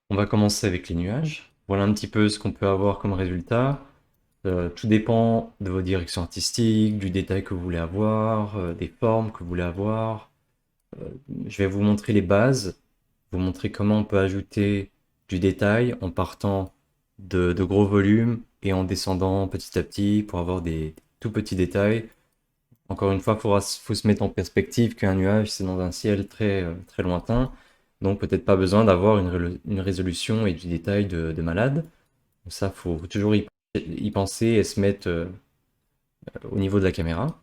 On va commencer avec les nuages. Voilà un petit peu ce qu'on peut avoir comme résultat. Tout dépend de vos directions artistiques, du détail que vous voulez avoir, des formes que vous voulez avoir. Euh, je vais vous montrer les bases, vous montrer comment on peut ajouter du détail en partant de gros volumes et en descendant petit à petit pour avoir des tout petits détails. Encore une fois, faut se mettre en perspective qu'un nuage, c'est dans un ciel très lointain. Donc peut-être pas besoin d'avoir une résolution et du détail de malade. Donc ça, faut toujours y penser et se mettre au niveau de la caméra.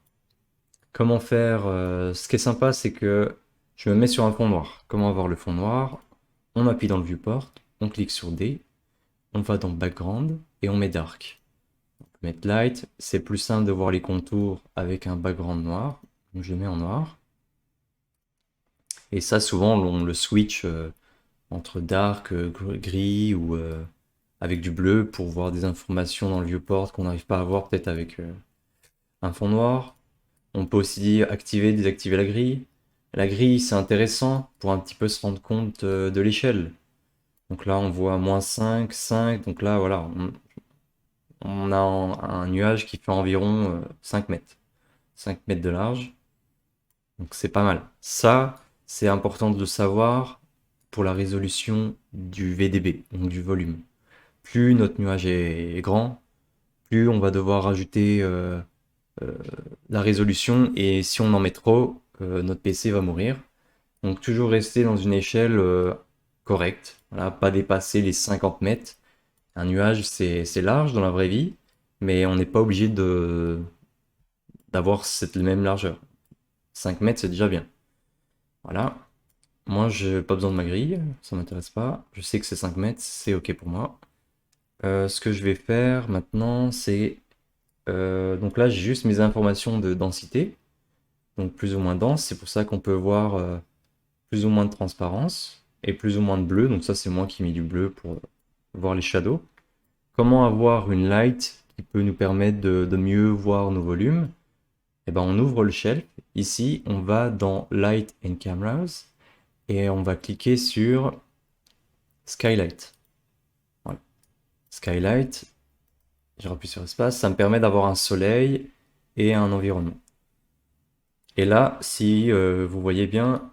Comment faire ce qui est sympa, c'est que je me mets sur un fond noir. Comment avoir le fond noir? On appuie dans le viewport, on clique sur D, on va dans Background et on met Dark. On peut mettre Light, c'est plus simple de voir les contours avec un background noir. Donc je mets en noir. Et ça, souvent, on le switch entre dark, gris ou avec du bleu pour voir des informations dans le viewport qu'on n'arrive pas à voir peut-être avec un fond noir. On peut aussi activer, désactiver la grille. La grille, c'est intéressant pour un petit peu se rendre compte de l'échelle. Donc là, on voit -5, 5. Donc là, voilà, on a un nuage qui fait environ 5 mètres. 5 mètres de large. Donc c'est pas mal. Ça, c'est important de le savoir pour la résolution du VDB, donc du volume. Plus notre nuage est grand, plus on va devoir rajouter euh, la résolution et si on en met trop, notre PC va mourir. Donc toujours rester dans une échelle correcte, voilà, pas dépasser les 50 mètres. Un nuage, c'est large dans la vraie vie, mais on n'est pas obligé d'avoir cette même largeur. 5 mètres, c'est déjà bien. Voilà. Moi, j'ai pas besoin de ma grille, ça m'intéresse pas. Je sais que c'est 5 mètres, c'est ok pour moi. Ce que je vais faire maintenant, c'est... donc là, j'ai juste mes informations de densité, donc plus ou moins dense. C'est pour ça qu'on peut voir plus ou moins de transparence et plus ou moins de bleu. Donc ça, c'est moi qui ai mis du bleu pour voir les shadows. Comment avoir une light qui peut nous permettre de mieux voir nos volumes? Eh ben, on ouvre le shelf. Ici, on va dans Light and Cameras et on va cliquer sur Skylight. Voilà. Skylight, je rappuie sur espace, ça me permet d'avoir un soleil et un environnement. Et là, si vous voyez bien,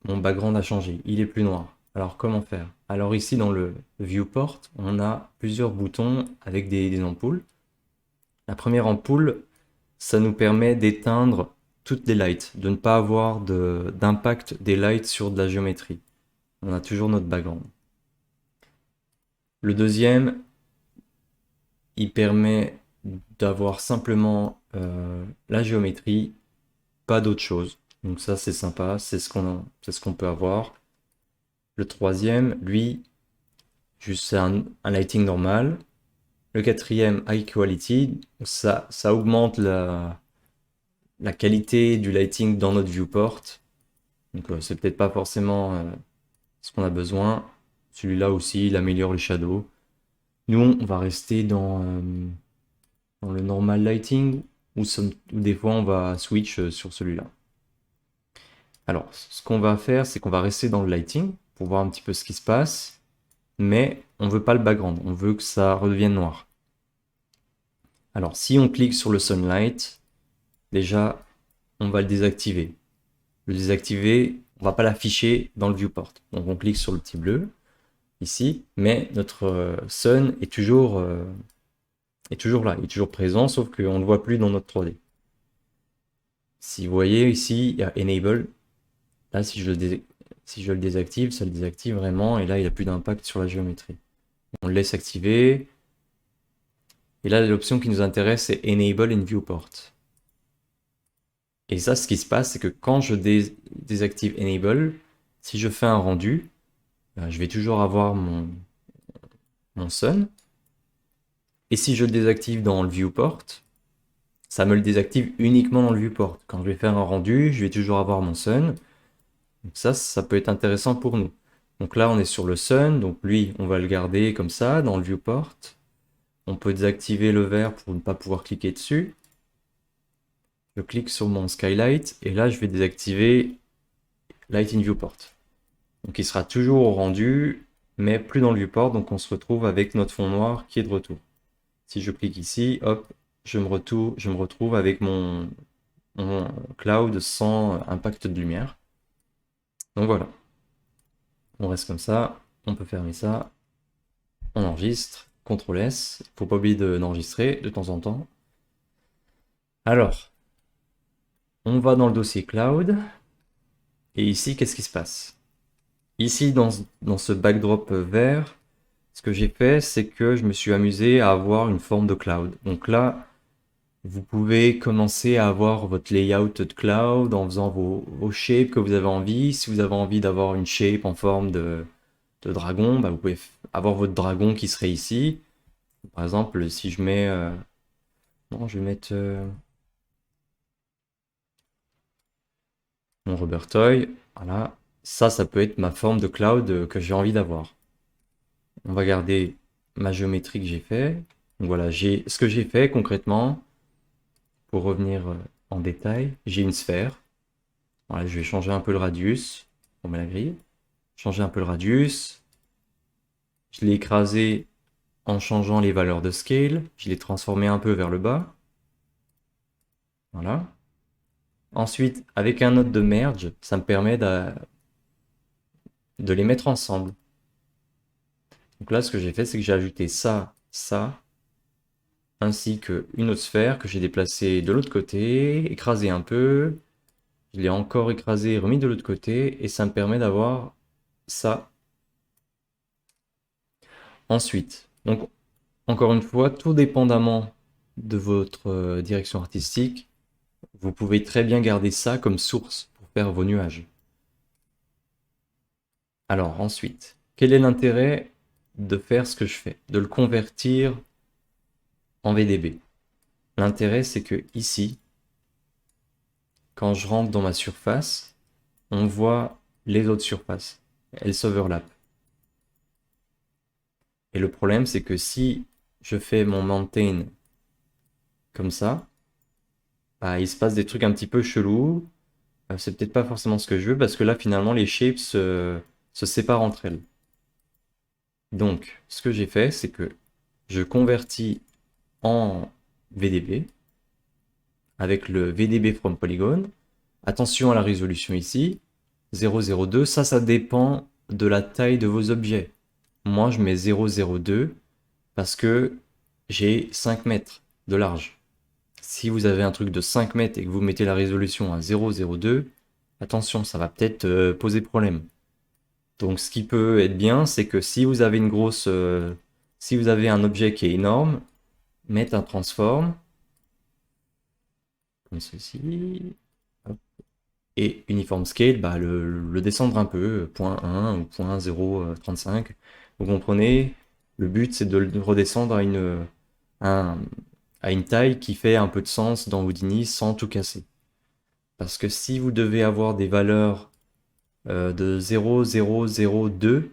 mon background a changé, il est plus noir. Alors comment faire? Alors ici dans le viewport, on a plusieurs boutons avec des ampoules. La première ampoule, ça nous permet d'éteindre toutes les lights, de ne pas avoir d'impact des lights sur de la géométrie. On a toujours notre background. Le deuxième, il permet d'avoir simplement la géométrie, pas d'autre chose. Donc ça c'est sympa, c'est ce qu'on peut avoir. Le troisième, lui, juste c'est un lighting normal. Le quatrième, high quality, ça augmente la qualité du lighting dans notre viewport. Donc c'est peut-être pas forcément ce qu'on a besoin. Celui-là aussi, il améliore les shadows. Nous, on va rester dans le normal lighting ou des fois on va switch sur celui-là. Alors, ce qu'on va faire, c'est qu'on va rester dans le lighting pour voir un petit peu ce qui se passe, mais on veut pas le background, on veut que ça redevienne noir. Alors, si on clique sur le sunlight, déjà, on va le désactiver. Le désactiver, on va pas l'afficher dans le viewport. Donc, on clique sur le petit bleu ici, mais notre sun est toujours là, il est toujours présent, sauf qu'on ne le voit plus dans notre 3D. Si vous voyez ici, il y a Enable. Là, si je le désactive, ça le désactive vraiment, et là, il n'a plus d'impact sur la géométrie. On le laisse activer. Et là, l'option qui nous intéresse, c'est Enable in Viewport. Et ça, ce qui se passe, c'est que quand je désactive Enable, si je fais un rendu, ben, je vais toujours avoir mon Sun. Et si je le désactive dans le Viewport, ça me le désactive uniquement dans le Viewport. Quand je vais faire un rendu, je vais toujours avoir mon Sun. Donc ça peut être intéressant pour nous. Donc là, on est sur le Sun, donc lui, on va le garder comme ça, dans le Viewport. On peut désactiver le vert pour ne pas pouvoir cliquer dessus. Je clique sur mon Skylight, et là, je vais désactiver Light in Viewport. Donc il sera toujours au rendu, mais plus dans le viewport, donc on se retrouve avec notre fond noir qui est de retour. Si je clique ici, hop, je me retrouve avec mon cloud sans impact de lumière. Donc voilà, on reste comme ça, on peut fermer ça, on enregistre, CTRL S, faut pas oublier d'enregistrer de temps en temps. Alors, on va dans le dossier cloud, et ici, qu'est-ce qui se passe? Ici, dans ce backdrop vert, ce que j'ai fait, c'est que je me suis amusé à avoir une forme de cloud. Donc là, vous pouvez commencer à avoir votre layout de cloud en faisant vos shapes que vous avez envie. Si vous avez envie d'avoir une shape en forme de dragon, bah vous pouvez avoir votre dragon qui serait ici. Par exemple, si je mets... non, je vais mettre mon rubber toy. Voilà. Ça peut être ma forme de cloud que j'ai envie d'avoir. On va garder ma géométrie que j'ai fait. Donc voilà, ce que j'ai fait concrètement, pour revenir en détail, j'ai une sphère. Voilà, je vais changer un peu le radius. On met la grille. Changer un peu le radius. Je l'ai écrasé en changeant les valeurs de scale. Je l'ai transformé un peu vers le bas. Voilà. Ensuite, avec un node de merge, ça me permet de les mettre ensemble. Donc là, ce que j'ai fait, c'est que j'ai ajouté ça, ça, ainsi qu'une autre sphère que j'ai déplacée de l'autre côté, écrasé un peu. Je l'ai encore écrasé et remis de l'autre côté, et ça me permet d'avoir ça. Ensuite, donc encore une fois, tout dépendamment de votre direction artistique, vous pouvez très bien garder ça comme source pour faire vos nuages. Alors ensuite, quel est l'intérêt de faire ce que je fais? De le convertir en VDB. L'intérêt, c'est que ici, quand je rentre dans ma surface, on voit les autres surfaces. Elles s'overlappent. Et le problème, c'est que si je fais mon maintain comme ça, bah, il se passe des trucs un petit peu chelous. C'est peut-être pas forcément ce que je veux parce que là, finalement, les shapes se séparent entre elles. Donc, ce que j'ai fait, c'est que je convertis en VDB avec le VDB from polygon. Attention à la résolution ici, 0,02. Ça dépend de la taille de vos objets. Moi, je mets 0,02 parce que j'ai 5 mètres de large. Si vous avez un truc de 5 mètres et que vous mettez la résolution à 0,02, attention, ça va peut-être poser problème. Donc ce qui peut être bien, c'est que si vous avez si vous avez un objet qui est énorme, mettre un transform, comme ceci, hop, et uniform scale, bah, le descendre un peu, 0.1 ou 0.035. Vous comprenez, le but c'est de le redescendre à une taille qui fait un peu de sens dans Houdini sans tout casser. Parce que si vous devez avoir des valeurs de 0,002,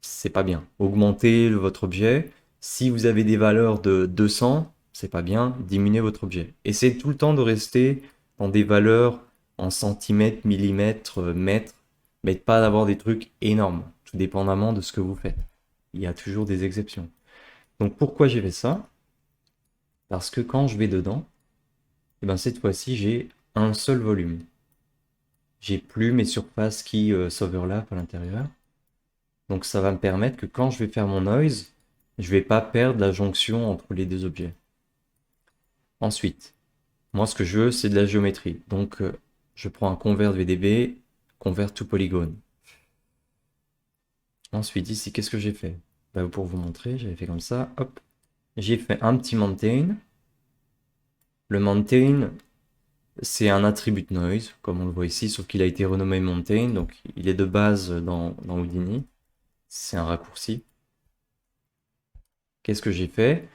c'est pas bien. Augmentez votre objet. Si vous avez des valeurs de 200, c'est pas bien. Diminuez votre objet. Essayez tout le temps de rester dans des valeurs en centimètres, millimètres, mètres, mais pas d'avoir des trucs énormes, tout dépendamment de ce que vous faites. Il y a toujours des exceptions. Donc pourquoi j'ai fait ça? Parce que quand je vais dedans, et ben cette fois-ci j'ai un seul volume. J'ai plus mes surfaces qui s'overlappent à l'intérieur. Donc ça va me permettre que quand je vais faire mon noise, je vais pas perdre la jonction entre les deux objets. Ensuite, moi ce que je veux, c'est de la géométrie. Donc je prends un convert VDB, convert to polygon. Ensuite, ici, qu'est-ce que j'ai fait? Bah, pour vous montrer, j'avais fait comme ça, hop. J'ai fait un petit mountain. Le mountain, c'est un attribut noise, comme on le voit ici, sauf qu'il a été renommé mountain, donc il est de base dans Houdini. C'est un raccourci. Qu'est-ce que j'ai fait?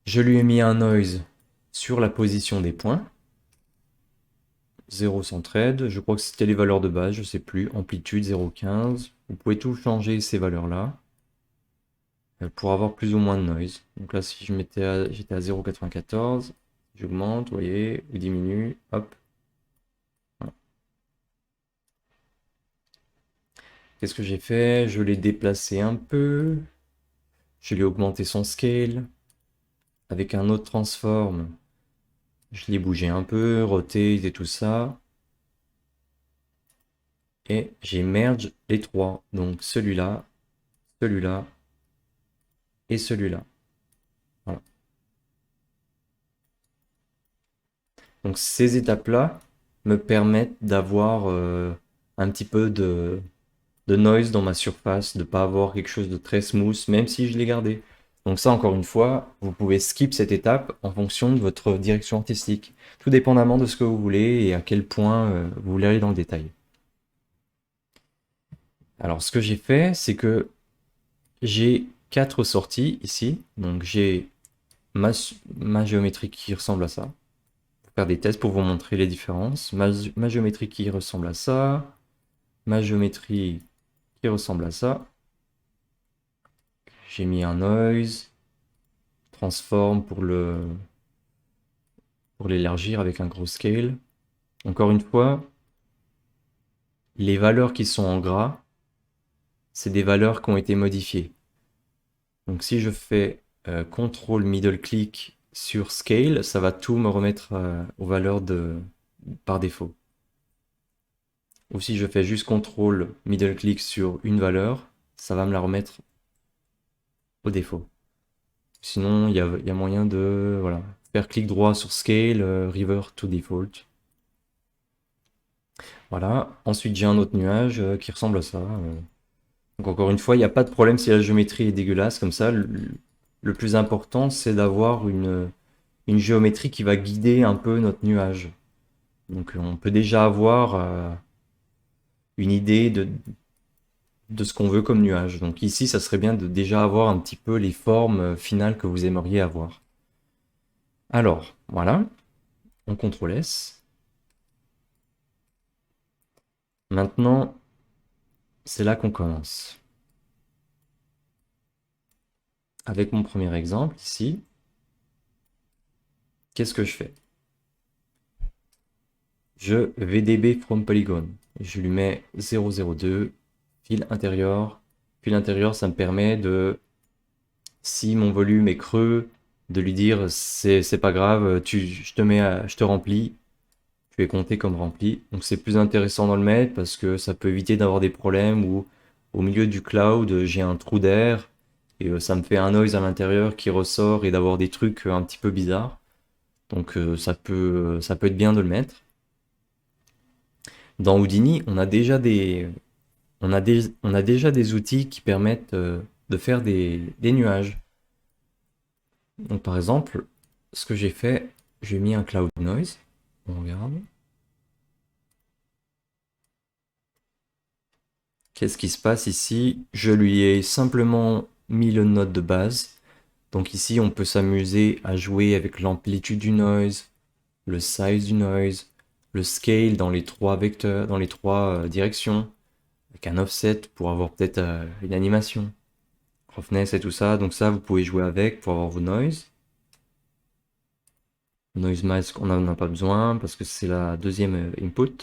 Je lui ai mis un noise sur la position des points. 0 centred, je crois que c'était les valeurs de base, je sais plus. Amplitude 0,15. Vous pouvez tout changer ces valeurs-là pour avoir plus ou moins de noise. Donc là, si j'étais à 0,94, j'augmente, vous voyez, ou diminue, hop. Voilà. Qu'est-ce que j'ai fait? Je l'ai déplacé un peu. Je lui ai augmenté son scale. Avec un autre transform, je l'ai bougé un peu, rotate et tout ça. Et j'ai merge les trois. Donc celui-là, celui-là et celui-là. Voilà. Donc ces étapes-là me permettent d'avoir un petit peu de noise dans ma surface, de ne pas avoir quelque chose de très smooth, même si je l'ai gardé. Donc ça, encore une fois, vous pouvez skip cette étape en fonction de votre direction artistique, tout dépendamment de ce que vous voulez et à quel point vous voulez aller dans le détail. Alors ce que j'ai fait, c'est que j'ai quatre sorties ici. Donc j'ai ma géométrie qui ressemble à ça. Pour faire des tests pour vous montrer les différences. Ma géométrie qui ressemble à ça. Ma géométrie qui ressemble à ça. J'ai mis un noise, transform pour l'élargir avec un gros scale. Encore une fois, les valeurs qui sont en gras, c'est des valeurs qui ont été modifiées. Donc si je fais CTRL middle click sur scale, ça va tout me remettre aux valeurs par défaut. Ou si je fais juste CTRL middle click sur une valeur, ça va me la remettre au défaut. Sinon, il y a moyen de voilà, faire clic droit sur scale, revert to default. Voilà. Ensuite, j'ai un autre nuage qui ressemble à ça. Donc encore une fois, il n'y a pas de problème si la géométrie est dégueulasse comme ça. Le plus important, c'est d'avoir une géométrie qui va guider un peu notre nuage. Donc on peut déjà avoir une idée de ce qu'on veut comme nuage. Donc ici, ça serait bien de déjà avoir un petit peu les formes finales que vous aimeriez avoir. Alors, voilà, on CTRL S. Maintenant, c'est là qu'on commence. Avec mon premier exemple ici, qu'est-ce que je fais? Je VDB from polygon. Je lui mets 002, fil intérieur. Fil intérieur, ça me permet de, si mon volume est creux, de lui dire c'est pas grave, je te remplis, tu es compté comme rempli. Donc c'est plus intéressant dans le mettre parce que ça peut éviter d'avoir des problèmes où au milieu du cloud j'ai un trou d'air et ça me fait un noise à l'intérieur qui ressort et d'avoir des trucs un petit peu bizarres. Donc ça peut être bien de le mettre. Dans Houdini, on a déjà des outils qui permettent de faire des nuages. Donc par exemple, ce que j'ai fait, j'ai mis un cloud noise. On regarde. Qu'est-ce qui se passe ici? Je lui ai simplement mis le node de base. Donc ici, on peut s'amuser à jouer avec l'amplitude du noise, le size du noise, le scale dans les trois vecteurs, dans les trois directions, avec un offset pour avoir peut-être une animation, roughness et tout ça. Donc ça, vous pouvez jouer avec pour avoir vos noise. Noise mask, on n'en a pas besoin parce que c'est la deuxième input.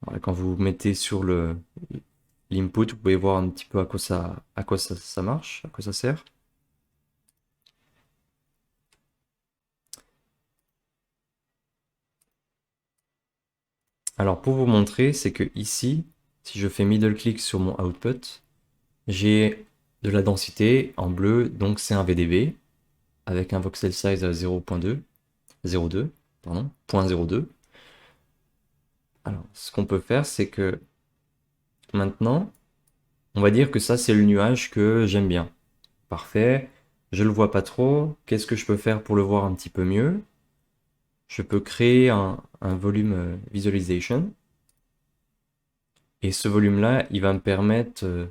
Voilà, quand vous mettez sur l'input, vous pouvez voir un petit peu à quoi ça marche, à quoi ça sert. Alors pour vous montrer, c'est que ici, si je fais middle click sur mon output, j'ai de la densité en bleu, donc c'est un VDB avec un voxel size à 0.2, 0.2, pardon, 0.02. Alors ce qu'on peut faire, c'est que maintenant, on va dire que ça c'est le nuage que j'aime bien. Parfait, je le vois pas trop. Qu'est-ce que je peux faire pour le voir un petit peu mieux? Je peux créer un volume visualization. Et ce volume-là, il va me permettre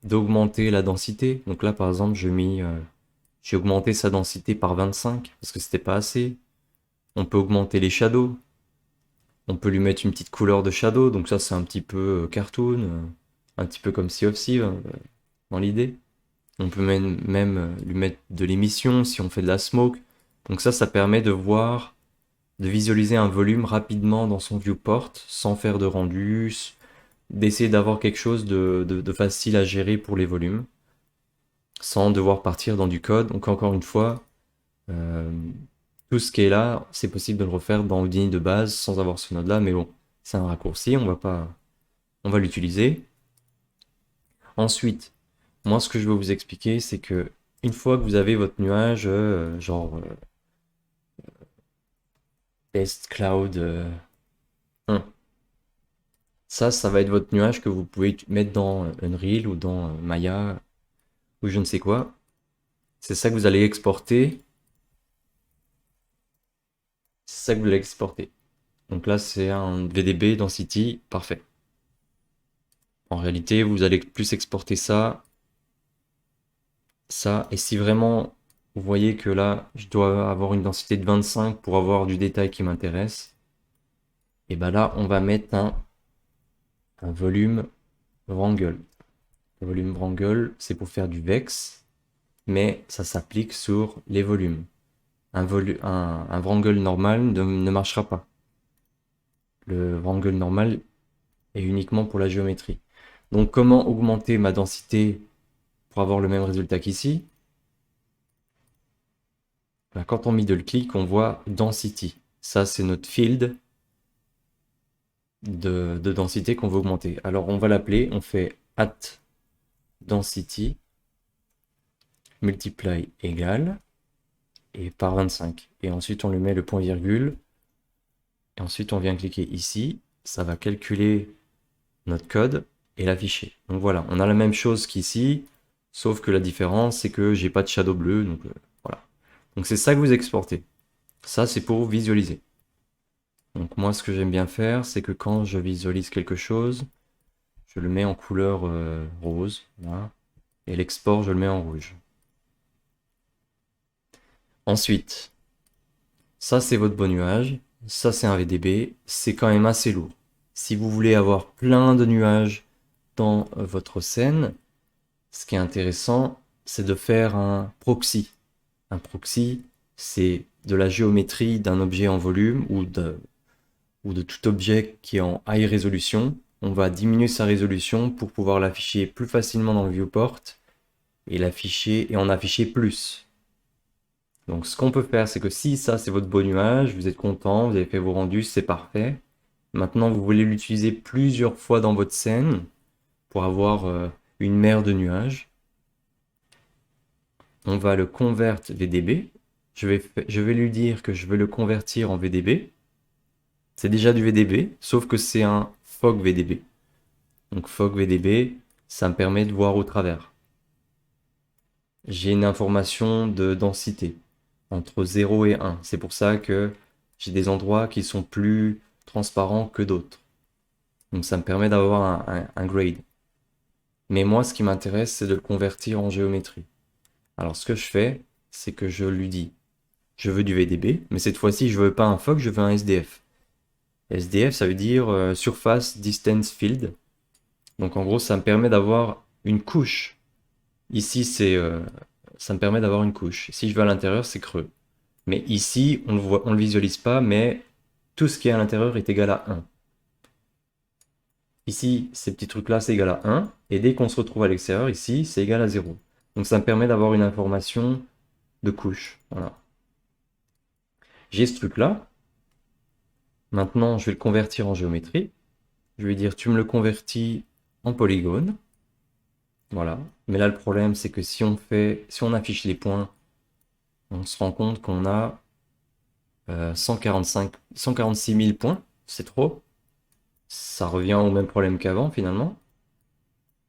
d'augmenter la densité. Donc là, par exemple, j'ai augmenté sa densité par 25 parce que c'était pas assez. On peut augmenter les shadows. On peut lui mettre une petite couleur de shadow. Donc ça, c'est un petit peu cartoon, un petit peu comme Sea of Thieves dans l'idée. On peut même lui mettre de l'émission si on fait de la smoke. Donc ça permet de voir de visualiser un volume rapidement dans son viewport, sans faire de rendu, d'essayer d'avoir quelque chose de facile à gérer pour les volumes, sans devoir partir dans du code. Donc encore une fois, euh, tout ce qui est là, c'est possible de le refaire dans Houdini de base sans avoir ce node là, mais bon, c'est un raccourci, on va l'utiliser. Ensuite, moi ce que je vais vous expliquer, c'est que une fois que vous avez votre nuage, Test Cloud 1, ça va être votre nuage que vous pouvez mettre dans Unreal ou dans Maya ou je ne sais quoi. C'est ça que vous allez exporter. C'est ça que vous allez exporter. Donc là, c'est un VDB Density, parfait. En réalité, vous allez plus exporter ça, ça, et si vraiment vous voyez que là, je dois avoir une densité de 25 pour avoir du détail qui m'intéresse, et ben là, on va mettre un volume Wrangle. Le volume Wrangle, c'est pour faire du vex, mais ça s'applique sur les volumes. Un Wrangle normal ne marchera pas. Le Wrangle normal est uniquement pour la géométrie. Donc comment augmenter ma densité pour avoir le même résultat qu'ici? Quand on middle click, on voit density. Ça, c'est notre field de densité qu'on veut augmenter. Alors on va l'appeler, on fait at density multiply égale et par 25. Et ensuite on lui met le point virgule. Et ensuite on vient cliquer ici. Ça va calculer notre code et l'afficher. Donc voilà, on a la même chose qu'ici, sauf que la différence c'est que j'ai pas de shadow bleu. Donc voilà. Donc c'est ça que vous exportez. Ça c'est pour visualiser. Donc moi ce que j'aime bien faire, c'est que quand je visualise quelque chose, je le mets en couleur rose, voilà, et l'export je le mets en rouge. Ensuite, ça c'est votre beau nuage, ça c'est un VDB, c'est quand même assez lourd. Si vous voulez avoir plein de nuages dans votre scène, ce qui est intéressant, c'est de faire un proxy. Un proxy, c'est de la géométrie d'un objet en volume ou de tout objet qui est en high résolution. On va diminuer sa résolution pour pouvoir l'afficher plus facilement dans le viewport et l'afficher et en afficher plus. Donc ce qu'on peut faire, c'est que si ça c'est votre beau nuage, vous êtes content, vous avez fait vos rendus, c'est parfait. Maintenant vous voulez l'utiliser plusieurs fois dans votre scène pour avoir une mer de nuages. On va le convert VDB. Je vais lui dire que je veux le convertir en VDB. C'est déjà du VDB, sauf que c'est un fog VDB. Donc fog VDB, ça me permet de voir au travers. J'ai une information de densité entre 0 et 1. C'est pour ça que j'ai des endroits qui sont plus transparents que d'autres. Donc ça me permet d'avoir un grade. Mais moi, ce qui m'intéresse, c'est de le convertir en géométrie. Alors ce que je fais, c'est que je lui dis, je veux du VDB, mais cette fois-ci, je veux pas un fog, je veux un SDF. SDF, ça veut dire Surface Distance Field. Donc en gros, ça me permet d'avoir une couche. Ici, ça me permet d'avoir une couche. Si je vais à l'intérieur, c'est creux. Mais ici, on le visualise pas, mais tout ce qui est à l'intérieur est égal à 1. Ici, ces petits trucs-là, c'est égal à 1. Et dès qu'on se retrouve à l'extérieur, ici, c'est égal à 0. Donc ça me permet d'avoir une information de couche. Voilà. J'ai ce truc-là. Maintenant, je vais le convertir en géométrie. Je vais dire, tu me le convertis en polygone. Voilà. Mais là, le problème, c'est que si on affiche les points, on se rend compte qu'on a 146 000 points. C'est trop. Ça revient au même problème qu'avant, finalement.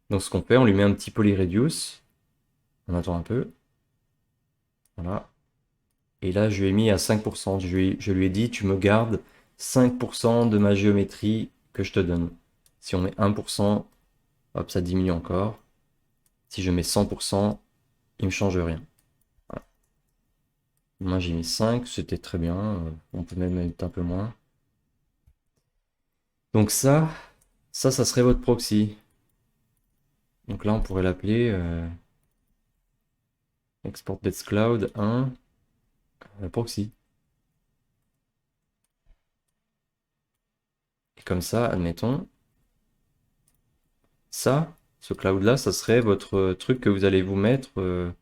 Donc, ce qu'on fait, on lui met un petit polyreduce. On attend un peu. Voilà. Et là, je lui ai mis à 5%. Je lui ai dit, tu me gardes 5% de ma géométrie que je te donne. Si on met 1%, hop, ça diminue encore. Si je mets 100%, il ne me change rien. Voilà. Moi, j'ai mis 5, c'était très bien. On peut même mettre un peu moins. Donc ça serait votre proxy. Donc là, on pourrait l'appeler Export Bets Cloud 1 proxy. Et comme ça, admettons, ça, ce cloud-là, ça serait votre truc que vous allez vous mettre.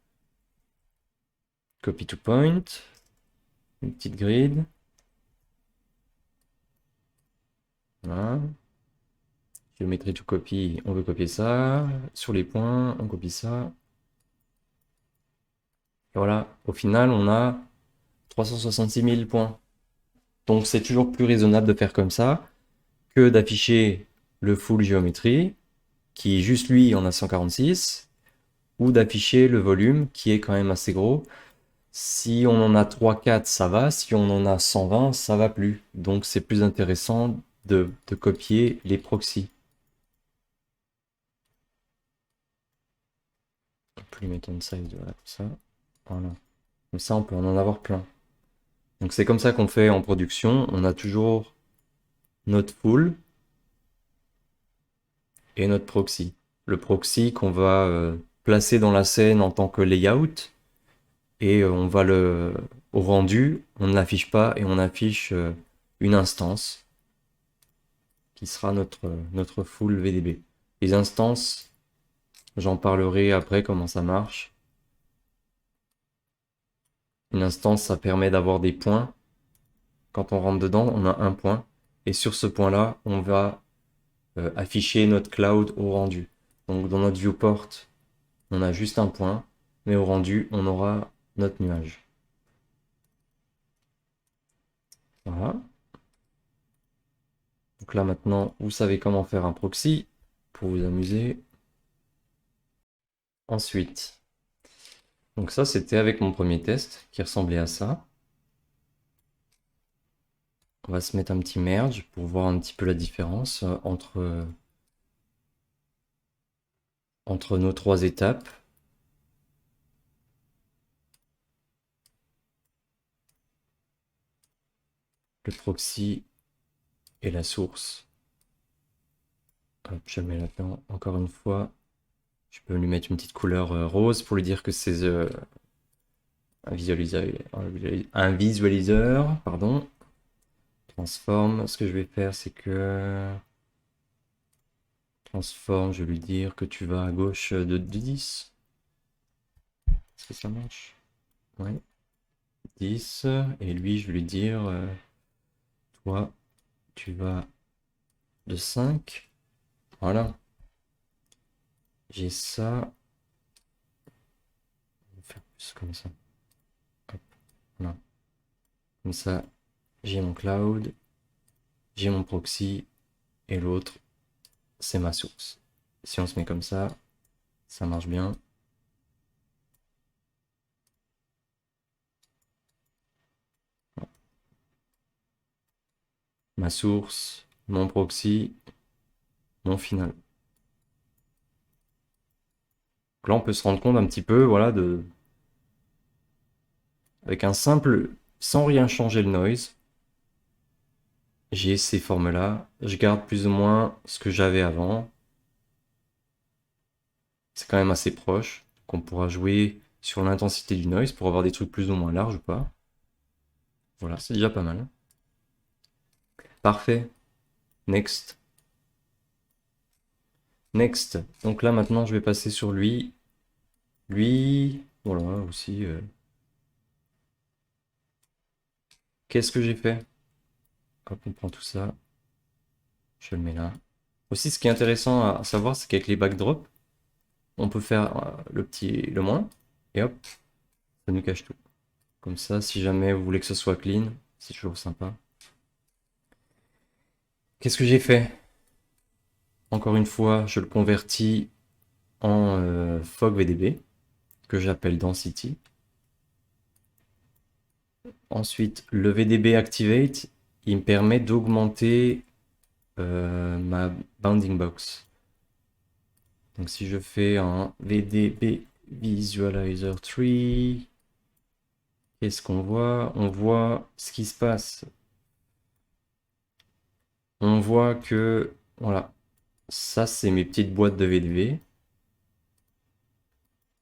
Copy to point, une petite grid. Voilà. Géométrie to copy, on veut copier ça. Sur les points, on copie ça. Et voilà, au final, on a 366 000 points. Donc c'est toujours plus raisonnable de faire comme ça que d'afficher le full géométrie, qui juste lui en a 146, ou d'afficher le volume, qui est quand même assez gros. Si on en a 3-4, ça va. Si on en a 120, ça va plus. Donc c'est plus intéressant de copier les proxys. On peut lui mettre une size, voilà, comme ça. Voilà. Comme ça, on peut en avoir plein. Donc c'est comme ça qu'on fait en production. On a toujours notre full et notre proxy. Le proxy qu'on va placer dans la scène en tant que layout. Et on va au rendu, on ne l'affiche pas et on affiche une instance qui sera notre full VDB. Les instances, j'en parlerai après comment ça marche. Une instance, ça permet d'avoir des points. Quand on rentre dedans, on a un point. Et sur ce point-là, on va afficher notre cloud au rendu. Donc dans notre viewport, on a juste un point. Mais au rendu, on aura notre nuage. Voilà. Donc là maintenant, vous savez comment faire un proxy pour vous amuser. Ensuite, donc ça c'était avec mon premier test qui ressemblait à ça. On va se mettre un petit merge pour voir un petit peu la différence entre nos trois étapes. Le proxy et la source. Hop, je le mets là-dedans. Encore une fois, je peux lui mettre une petite couleur rose pour lui dire que c'est un visualiseur, pardon. Transform, ce que je vais faire, c'est que transform, je vais lui dire que tu vas à gauche de 10. Est-ce que ça marche? Ouais. 10. Et lui, je vais lui dire, toi, tu vas de 5. Voilà. J'ai ça. On va faire plus comme ça. Hop. Voilà. Comme ça, j'ai mon cloud, j'ai mon proxy, et l'autre, c'est ma source. Si on se met comme ça marche bien. Ma source, mon proxy, mon final. Donc là, on peut se rendre compte un petit peu, voilà, avec un simple, sans rien changer le noise, j'ai ces formes-là. Je garde plus ou moins ce que j'avais avant. C'est quand même assez proche. Qu'on pourra jouer sur l'intensité du noise pour avoir des trucs plus ou moins larges ou pas. Voilà, c'est déjà pas mal. Parfait. Next. Next. Donc là, maintenant, je vais passer sur lui. Lui, voilà, aussi. Qu'est-ce que j'ai fait? Hop, on prend tout ça. Je le mets là. Aussi, ce qui est intéressant à savoir, c'est qu'avec les backdrops, on peut faire le petit, le moins, et hop, ça nous cache tout. Comme ça, si jamais vous voulez que ce soit clean, c'est toujours sympa. Qu'est-ce que j'ai fait? Encore une fois, je le convertis en fog VDB, que j'appelle density. Ensuite, le VDB activate, il me permet d'augmenter ma bounding box. Donc si je fais un VDB visualizer tree, qu'est-ce qu'on voit? On voit ce qui se passe. On voit que, voilà, ça c'est mes petites boîtes de VDB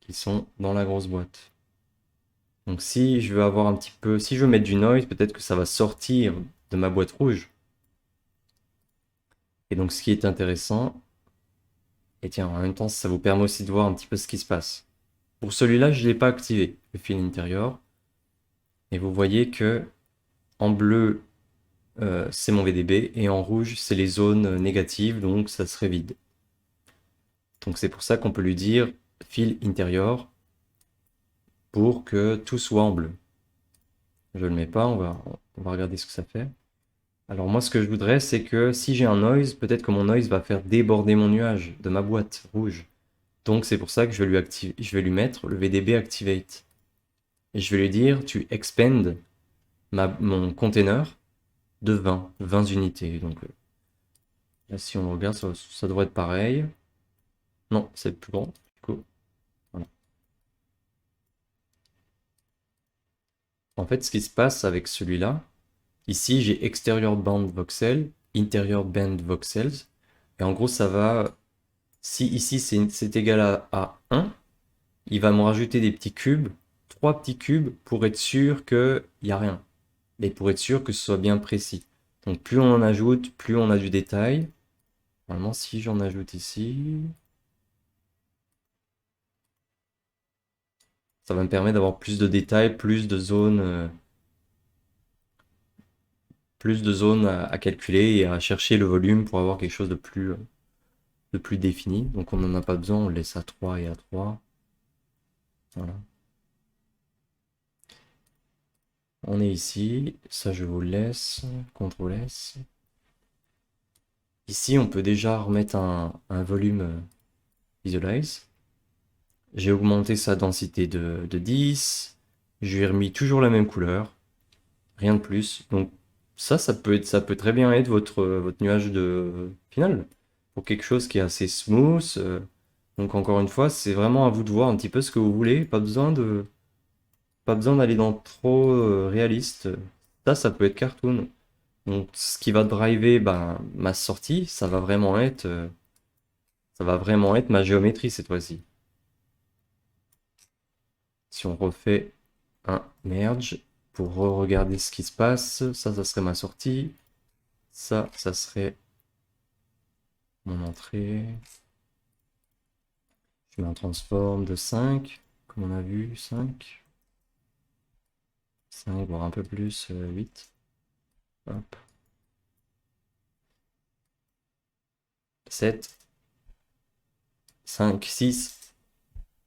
qui sont dans la grosse boîte. Donc si je veux avoir un petit peu, si je veux mettre du noise, peut-être que ça va sortir de ma boîte rouge. Et donc ce qui est intéressant, et tiens, en même temps, ça vous permet aussi de voir un petit peu ce qui se passe. Pour celui-là, je ne l'ai pas activé, le fil intérieur. Et vous voyez que en bleu, c'est mon VDB, et en rouge, c'est les zones négatives, donc ça serait vide. Donc c'est pour ça qu'on peut lui dire fil intérieur pour que tout soit en bleu. Je le mets pas, on va regarder ce que ça fait. Alors moi, ce que je voudrais, c'est que si j'ai un noise, peut-être que mon noise va faire déborder mon nuage de ma boîte rouge. Donc c'est pour ça que je vais lui mettre le VDB Activate. Et je vais lui dire, tu expand mon container de 20 unités. Donc là, si on regarde, ça devrait être pareil. Non, c'est plus grand. Du coup, voilà. En fait, ce qui se passe avec celui-là, ici, j'ai extérieur band voxel, intérieur band voxels. Et en gros, ça va. Si ici c'est égal à 1, il va me rajouter des petits cubes, 3 petits cubes, pour être sûr qu'il n'y a rien. Et pour être sûr que ce soit bien précis. Donc plus on en ajoute, plus on a du détail. Normalement, si j'en ajoute ici, ça va me permettre d'avoir plus de détails, plus de zones à calculer et à chercher le volume pour avoir quelque chose de plus défini. Donc on n'en a pas besoin, on le laisse à 3 et à 3. Voilà. On est ici, ça je vous le laisse, CTRL S. Ici on peut déjà remettre un volume Visualize. J'ai augmenté sa densité de 10. Je lui ai remis toujours la même couleur. Rien de plus. Donc ça peut très bien être votre nuage de final. Pour quelque chose qui est assez smooth. Donc encore une fois, c'est vraiment à vous de voir un petit peu ce que vous voulez. Pas besoin d'aller dans trop réaliste. Ça peut être cartoon. Donc ce qui va driver ma sortie, ça va vraiment être ma géométrie cette fois-ci. Si on refait un merge pour re-regarder ce qui se passe, ça serait ma sortie. Ça serait mon entrée. Je mets un transform de 5, comme on a vu, 5. 5, voire un peu plus, 8. Hop. 7. 5, 6.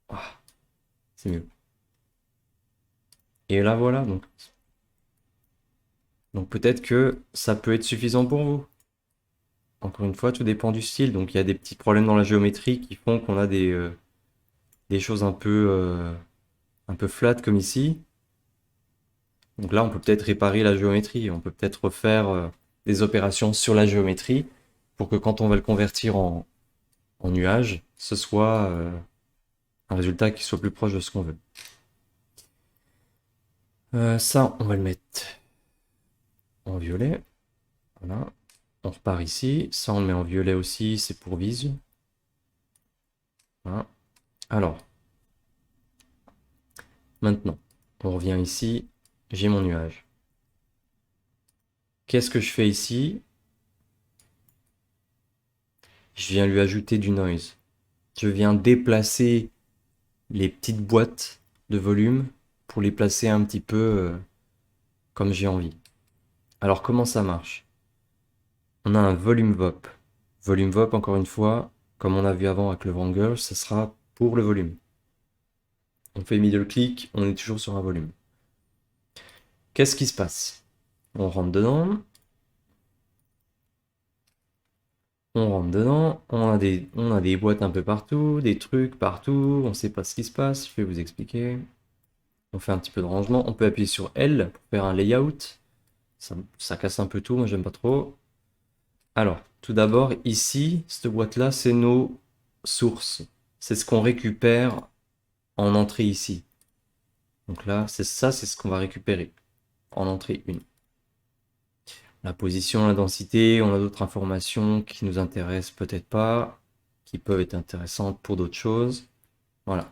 Ah, c'est mieux. Et là, voilà, donc peut-être que ça peut être suffisant pour vous. Encore une fois, tout dépend du style. Donc il y a des petits problèmes dans la géométrie qui font qu'on a des choses un peu flat comme ici. Donc là, on peut peut-être réparer la géométrie. On peut peut-être refaire des opérations sur la géométrie pour que quand on va le convertir en nuage, ce soit un résultat qui soit plus proche de ce qu'on veut. Ça, on va le mettre en violet. Voilà. On repart ici. Ça, on le met en violet aussi. C'est pour visu. Voilà. Alors, maintenant, on revient ici. J'ai mon nuage. Qu'est-ce que je fais ici? Je viens lui ajouter du noise. Je viens déplacer les petites boîtes de volume pour les placer un petit peu comme j'ai envie. Alors comment ça marche? On a un volume VOP. Volume VOP, encore une fois, comme on a vu avant avec le Wrangler, ça sera pour le volume. On fait middle click, on est toujours sur un volume. Qu'est-ce qui se passe? On rentre dedans. On a des boîtes un peu partout, des trucs partout, on ne sait pas ce qui se passe, je vais vous expliquer. On fait un petit peu de rangement, on peut appuyer sur L pour faire un layout. Ça casse un peu tout, moi j'aime pas trop. Alors, tout d'abord, ici, cette boîte-là, c'est nos sources. C'est ce qu'on récupère en entrée ici. Donc là, c'est ce qu'on va récupérer en entrée 1. La position, la densité, on a d'autres informations qui nous intéressent peut-être pas, qui peuvent être intéressantes pour d'autres choses. Voilà.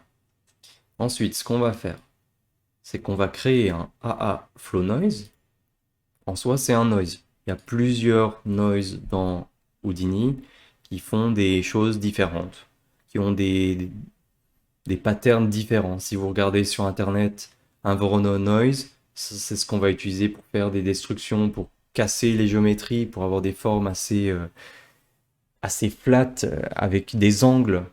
Ensuite, ce qu'on va faire, c'est qu'on va créer un AA Flow Noise. En soi, c'est un noise. Il y a plusieurs noises dans Houdini qui font des choses différentes, qui ont des patterns différents. Si vous regardez sur Internet un Voronoi Noise, c'est ce qu'on va utiliser pour faire des destructions, pour casser les géométries, pour avoir des formes assez flat avec des angles.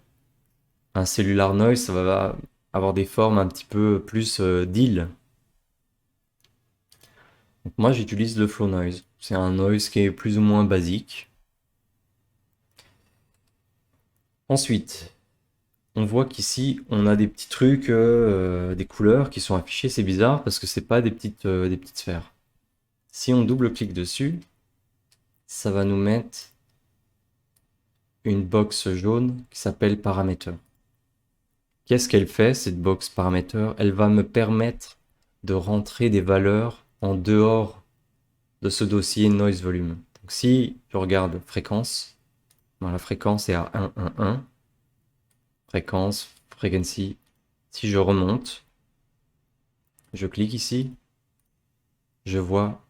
Un cellular noise, ça va avoir des formes un petit peu plus d'île. Donc moi, j'utilise le flow noise. C'est un noise qui est plus ou moins basique. Ensuite, on voit qu'ici, on a des petits trucs, des couleurs qui sont affichées. C'est bizarre parce que c'est pas des petites sphères. Si on double-clique dessus, ça va nous mettre une box jaune qui s'appelle Parameter. Qu'est-ce qu'elle fait, cette box Parameter? Elle va me permettre de rentrer des valeurs en dehors de ce dossier Noise Volume. Donc si je regarde fréquence, la fréquence est à 1,1,1. Fréquence, frequency. Si je remonte, je clique ici, je vois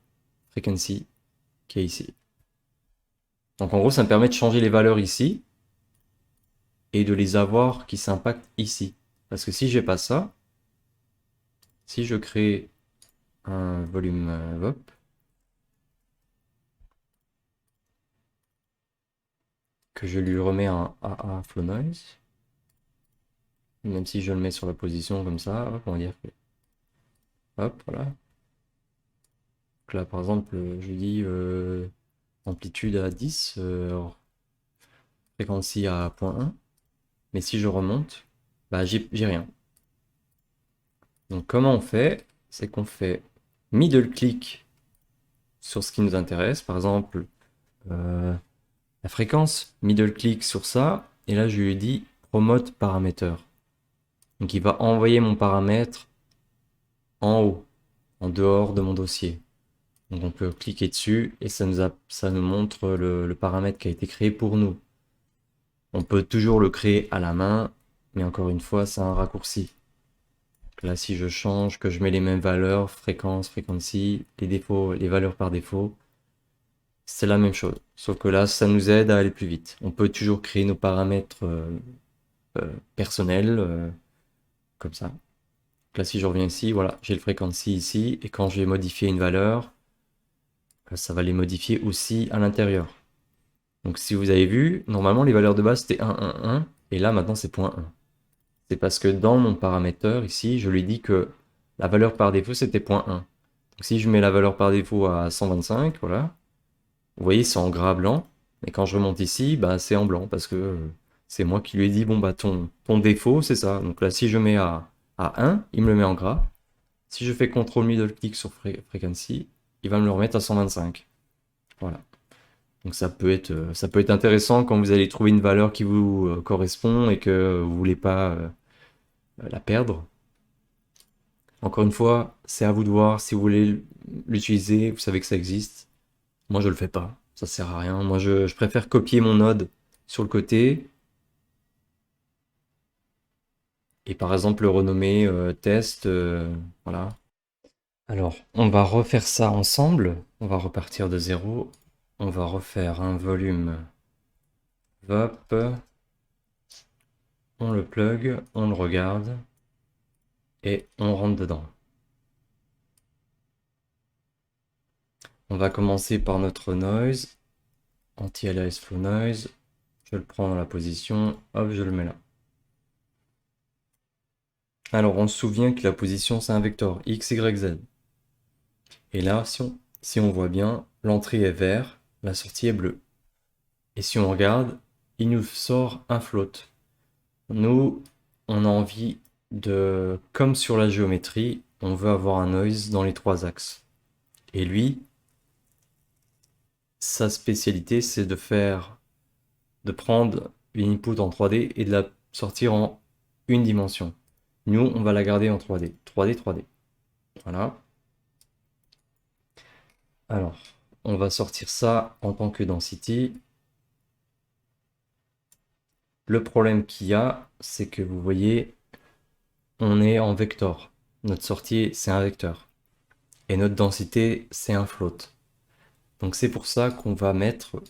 frequency qui est ici. Donc en gros, ça me permet de changer les valeurs ici et de les avoir qui s'impactent ici. Parce que si j'ai pas ça, si je crée un volume VOP, que je lui remets un AA flow noise, même si je le mets sur la position comme ça, hop, on va dire que hop, voilà. Donc là par exemple, je dis amplitude à 10, fréquency à 0,1. Mais si je remonte, bah j'ai rien. Donc comment on fait? C'est qu'on fait middle click sur ce qui nous intéresse. Par exemple, la fréquence, middle click sur ça. Et là, je lui dis promote parameter. Donc il va envoyer mon paramètre en haut, en dehors de mon dossier. Donc on peut cliquer dessus et ça nous montre le paramètre qui a été créé pour nous. On peut toujours le créer à la main, mais encore une fois, c'est un raccourci. Là, si je change, que je mets les mêmes valeurs, fréquence, frequency, les défauts, les valeurs par défaut, c'est la même chose. Sauf que là, ça nous aide à aller plus vite. On peut toujours créer nos paramètres personnels, comme ça. Donc là, si je reviens ici, voilà, j'ai le frequency ici, et quand je vais modifier une valeur, ça va les modifier aussi à l'intérieur. Donc si vous avez vu, normalement les valeurs de base c'était 1, 1, 1, et là maintenant c'est 0,1. C'est parce que dans mon paramètre ici, je lui dis que la valeur par défaut c'était 0,1. Donc si je mets la valeur par défaut à 125, voilà, vous voyez c'est en gras blanc, mais quand je remonte ici, bah, c'est en blanc, parce que c'est moi qui lui ai dit, bon bah ton défaut c'est ça. Donc là si je mets à 1, il me le met en gras. Si je fais CTRL middle click sur frequency, il va me le remettre à 125. Voilà. Donc ça peut être intéressant quand vous allez trouver une valeur qui vous correspond et que vous voulez pas la perdre. Encore une fois, c'est à vous de voir si vous voulez l'utiliser, vous savez que ça existe. Moi je le fais pas, ça sert à rien. Moi je préfère copier mon node sur le côté et par exemple le renommer test, voilà. Alors on va refaire ça ensemble, on va repartir de zéro, on va refaire un volume VOP. On le plug, on le regarde et on rentre dedans. On va commencer par notre noise, anti-alias flow noise. Je le prends dans la position, hop, je le mets là. Alors on se souvient que la position c'est un vecteur x, y, z. Et là, si on voit bien, l'entrée est vert, la sortie est bleue. Et si on regarde, il nous sort un float. Nous, on a envie de, comme sur la géométrie, on veut avoir un noise dans les trois axes. Et lui, sa spécialité, c'est de prendre une input en 3D et de la sortir en une dimension. Nous, on va la garder en 3D. 3D, 3D. Voilà. Alors, on va sortir ça en tant que density. Le problème qu'il y a, c'est que vous voyez, on est en vecteur. Notre sortie, c'est un vecteur. Et notre densité, c'est un float. Donc c'est pour ça qu'on va mettre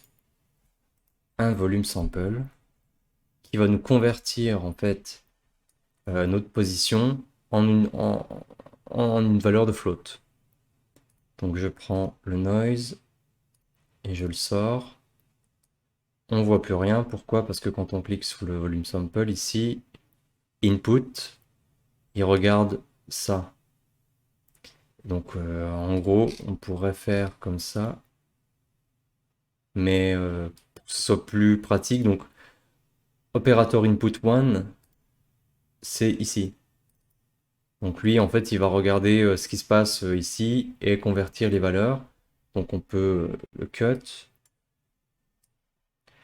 un volume sample qui va nous convertir en fait notre position en une valeur de float. Donc je prends le noise et je le sors. On voit plus rien. Pourquoi? Parce que quand on clique sur le volume sample ici, input, il regarde ça. Donc en gros, on pourrait faire comme ça, mais pour que ce soit plus pratique, donc opérateur input 1, c'est ici. Donc lui, en fait, il va regarder ce qui se passe ici et convertir les valeurs. Donc on peut le cut.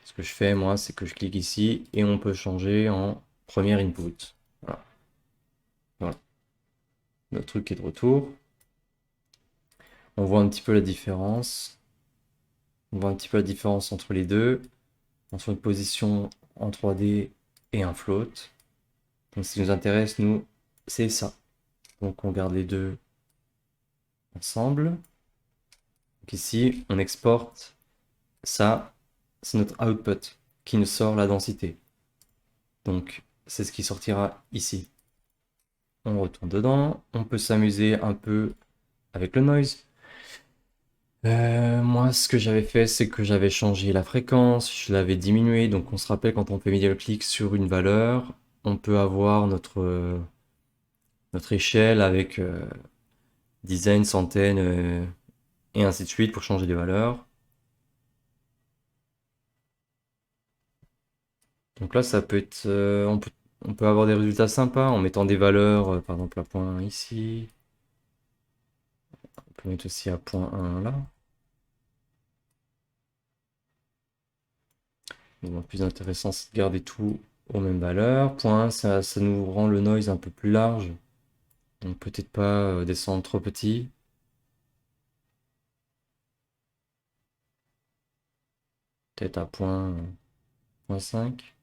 Ce que je fais, moi, c'est que je clique ici et on peut changer en premier input. Voilà. Voilà. Notre truc est de retour. On voit un petit peu la différence. On voit un petit peu la différence entre les deux. Entre une position en 3D et un float. Donc ce qui nous intéresse, nous, c'est ça. Donc on garde les deux ensemble. Donc ici, on exporte ça. C'est notre output qui nous sort la densité. Donc c'est ce qui sortira ici. On retourne dedans. On peut s'amuser un peu avec le noise. Moi, ce que j'avais fait, c'est que j'avais changé la fréquence, je l'avais diminué. Donc, on se rappelle quand on fait medial click sur une valeur, on peut avoir notre échelle avec dizaines, centaines et ainsi de suite pour changer les valeurs. Donc là, ça peut être, on peut avoir des résultats sympas en mettant des valeurs, par exemple à point 1 ici. On peut mettre aussi à point 1 là. Donc, le plus intéressant, c'est de garder tout aux mêmes valeurs. Point 1, ça nous rend le noise un peu plus large. Donc peut-être pas descendre trop petit. Peut-être à point 5.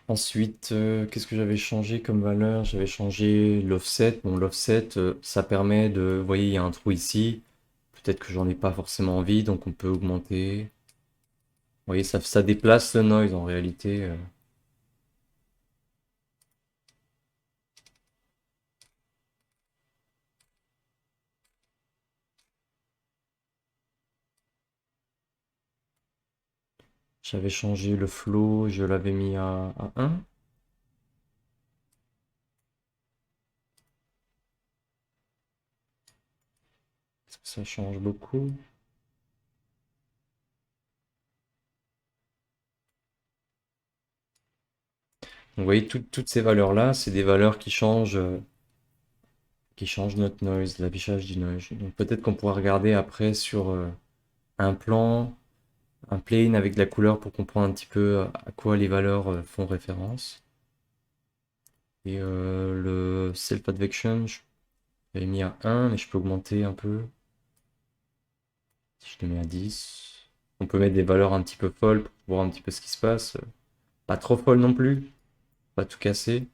Ensuite, qu'est-ce que j'avais changé comme valeur? J'avais changé l'offset. Bon, l'offset, ça permet de... Vous voyez, il y a un trou ici. Peut-être que j'en ai pas forcément envie, donc on peut augmenter. Vous voyez, ça déplace le noise en réalité. J'avais changé le flow, je l'avais mis à 1. Est-ce que ça change beaucoup? Donc, vous voyez, toutes ces valeurs-là, c'est des valeurs qui changent notre noise, l'affichage du noise. Donc peut-être qu'on pourra regarder après sur un plan, un plane avec de la couleur pour comprendre un petit peu à quoi les valeurs font référence. Et le self-advection, je l'avais mis à 1, mais je peux augmenter un peu. Si je le mets à 10. On peut mettre des valeurs un petit peu folles pour voir un petit peu ce qui se passe. Pas trop folles non plus, pas tout casser.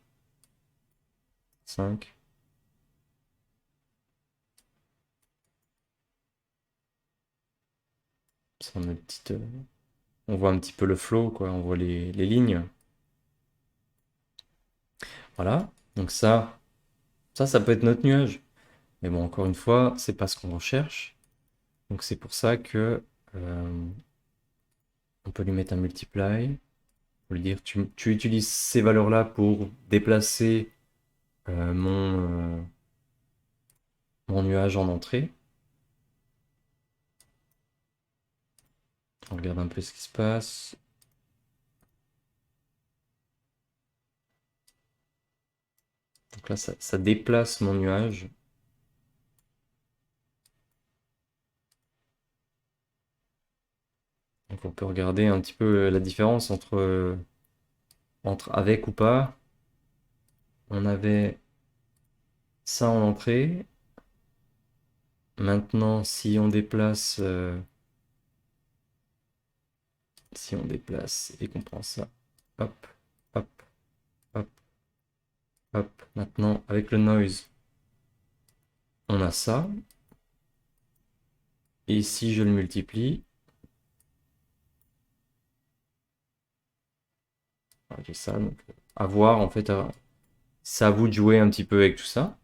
5. Ça, on voit un petit peu le flow, quoi. On voit les lignes. Voilà. Donc ça peut être notre nuage. Mais bon, encore une fois, c'est pas ce qu'on recherche. Donc c'est pour ça que on peut lui mettre un multiply. On peut lui dire tu utilises ces valeurs-là pour déplacer mon nuage en entrée. On regarde un peu ce qui se passe. Donc là, ça déplace mon nuage. Donc on peut regarder un petit peu la différence entre avec ou pas. On avait ça en entrée. Maintenant, si on déplace et qu'on prend ça, hop, hop, hop, Hop, maintenant avec le noise, on a ça. Et si je le multiplie, j'ai ça. Donc, à voir en fait, c'est à vous de jouer un petit peu avec tout ça.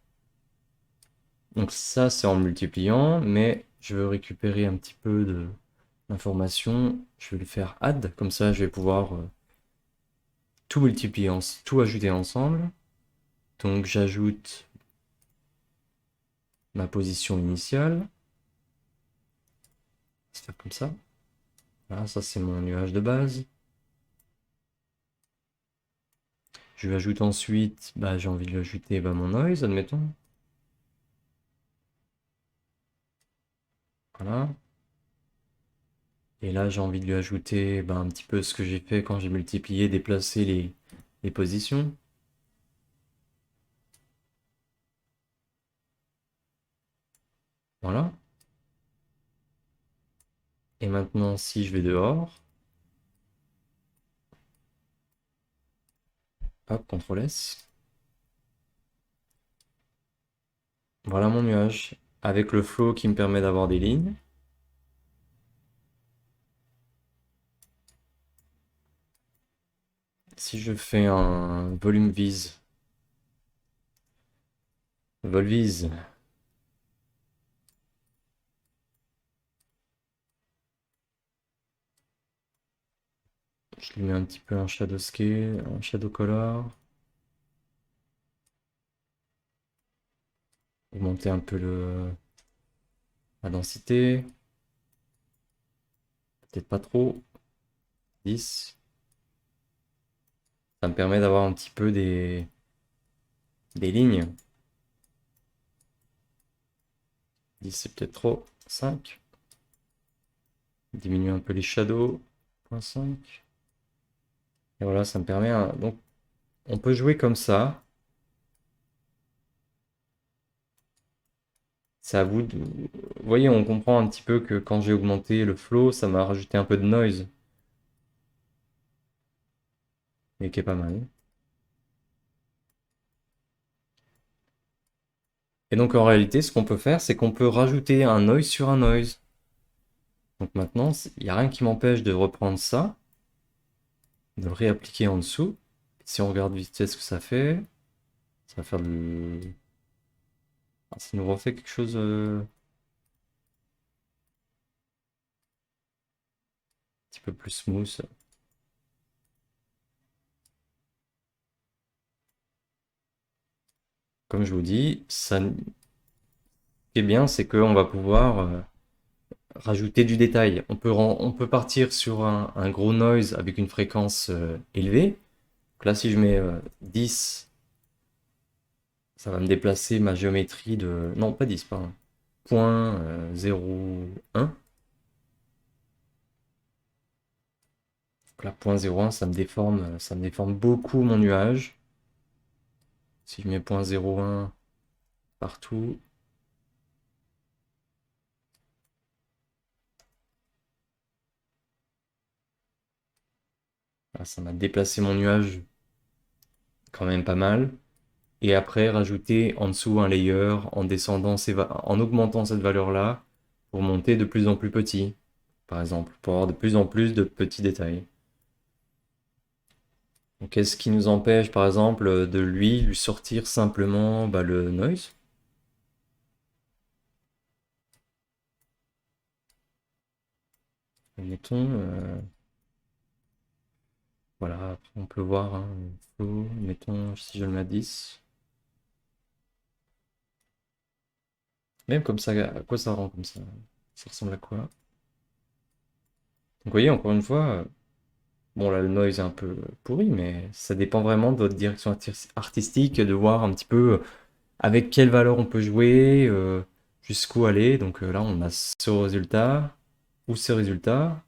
Donc ça, c'est en multipliant, mais je veux récupérer un petit peu d'informations. Je vais le faire add, comme ça, je vais pouvoir tout multiplier, tout ajouter ensemble. Donc j'ajoute ma position initiale. C'est faire comme ça. Voilà, ça c'est mon nuage de base. Je lui ajoute ensuite, j'ai envie de lui ajouter mon noise, admettons. Voilà. Et là, j'ai envie de lui ajouter un petit peu ce que j'ai fait quand j'ai multiplié, déplacé les positions. Voilà. Et maintenant, si je vais dehors, hop, CTRL S. Voilà mon nuage, avec le flow qui me permet d'avoir des lignes. Si je fais un volume vise, volvise, je lui mets un petit peu un shadow scale, un shadow color. Augmenter un peu la densité. Peut-être pas trop. 10. Ça me permet d'avoir un petit peu des lignes. 10 c'est peut-être trop. 5. Diminuer un peu les shadows. 0.5. Et voilà, ça me permet donc on peut jouer comme ça. C'est à vous de... Vous voyez, on comprend un petit peu que quand j'ai augmenté le flow, ça m'a rajouté un peu de noise. Mais qui est pas mal. Et donc en réalité, ce qu'on peut faire, c'est qu'on peut rajouter un noise sur un noise. Donc maintenant, il n'y a rien qui m'empêche de reprendre ça, de le réappliquer en dessous. Si on regarde vite fait ce que ça fait, ça va faire de... ça nous refait quelque chose un petit peu plus smooth. Comme je vous dis, ça, ce qui est bien, c'est qu'on va pouvoir rajouter du détail. On peut partir sur un gros noise avec une fréquence élevée. Donc là, si je mets 10, ça va me déplacer ma géométrie de... Non, pas 10, pardon. 0.01. Donc là, 0.01, ça me déforme beaucoup mon nuage. Si je mets 0.01 partout, là, ça m'a déplacé mon nuage quand même pas mal. Et après, rajouter en dessous un layer en descendant en augmentant cette valeur-là pour monter de plus en plus petit, par exemple, pour avoir de plus en plus de petits détails. Donc, qu'est-ce qui nous empêche, par exemple, de lui sortir simplement le noise? Mettons, voilà, après on peut voir, hein, flow, mettons, si je le mets à 10. Même comme ça, à quoi ça rend comme ça? Ça ressemble à quoi? Donc, vous voyez, encore une fois, bon là le noise est un peu pourri, mais ça dépend vraiment de votre direction artistique, de voir un petit peu avec quelle valeur on peut jouer, jusqu'où aller. Donc là on a ce résultat, ou ce résultat.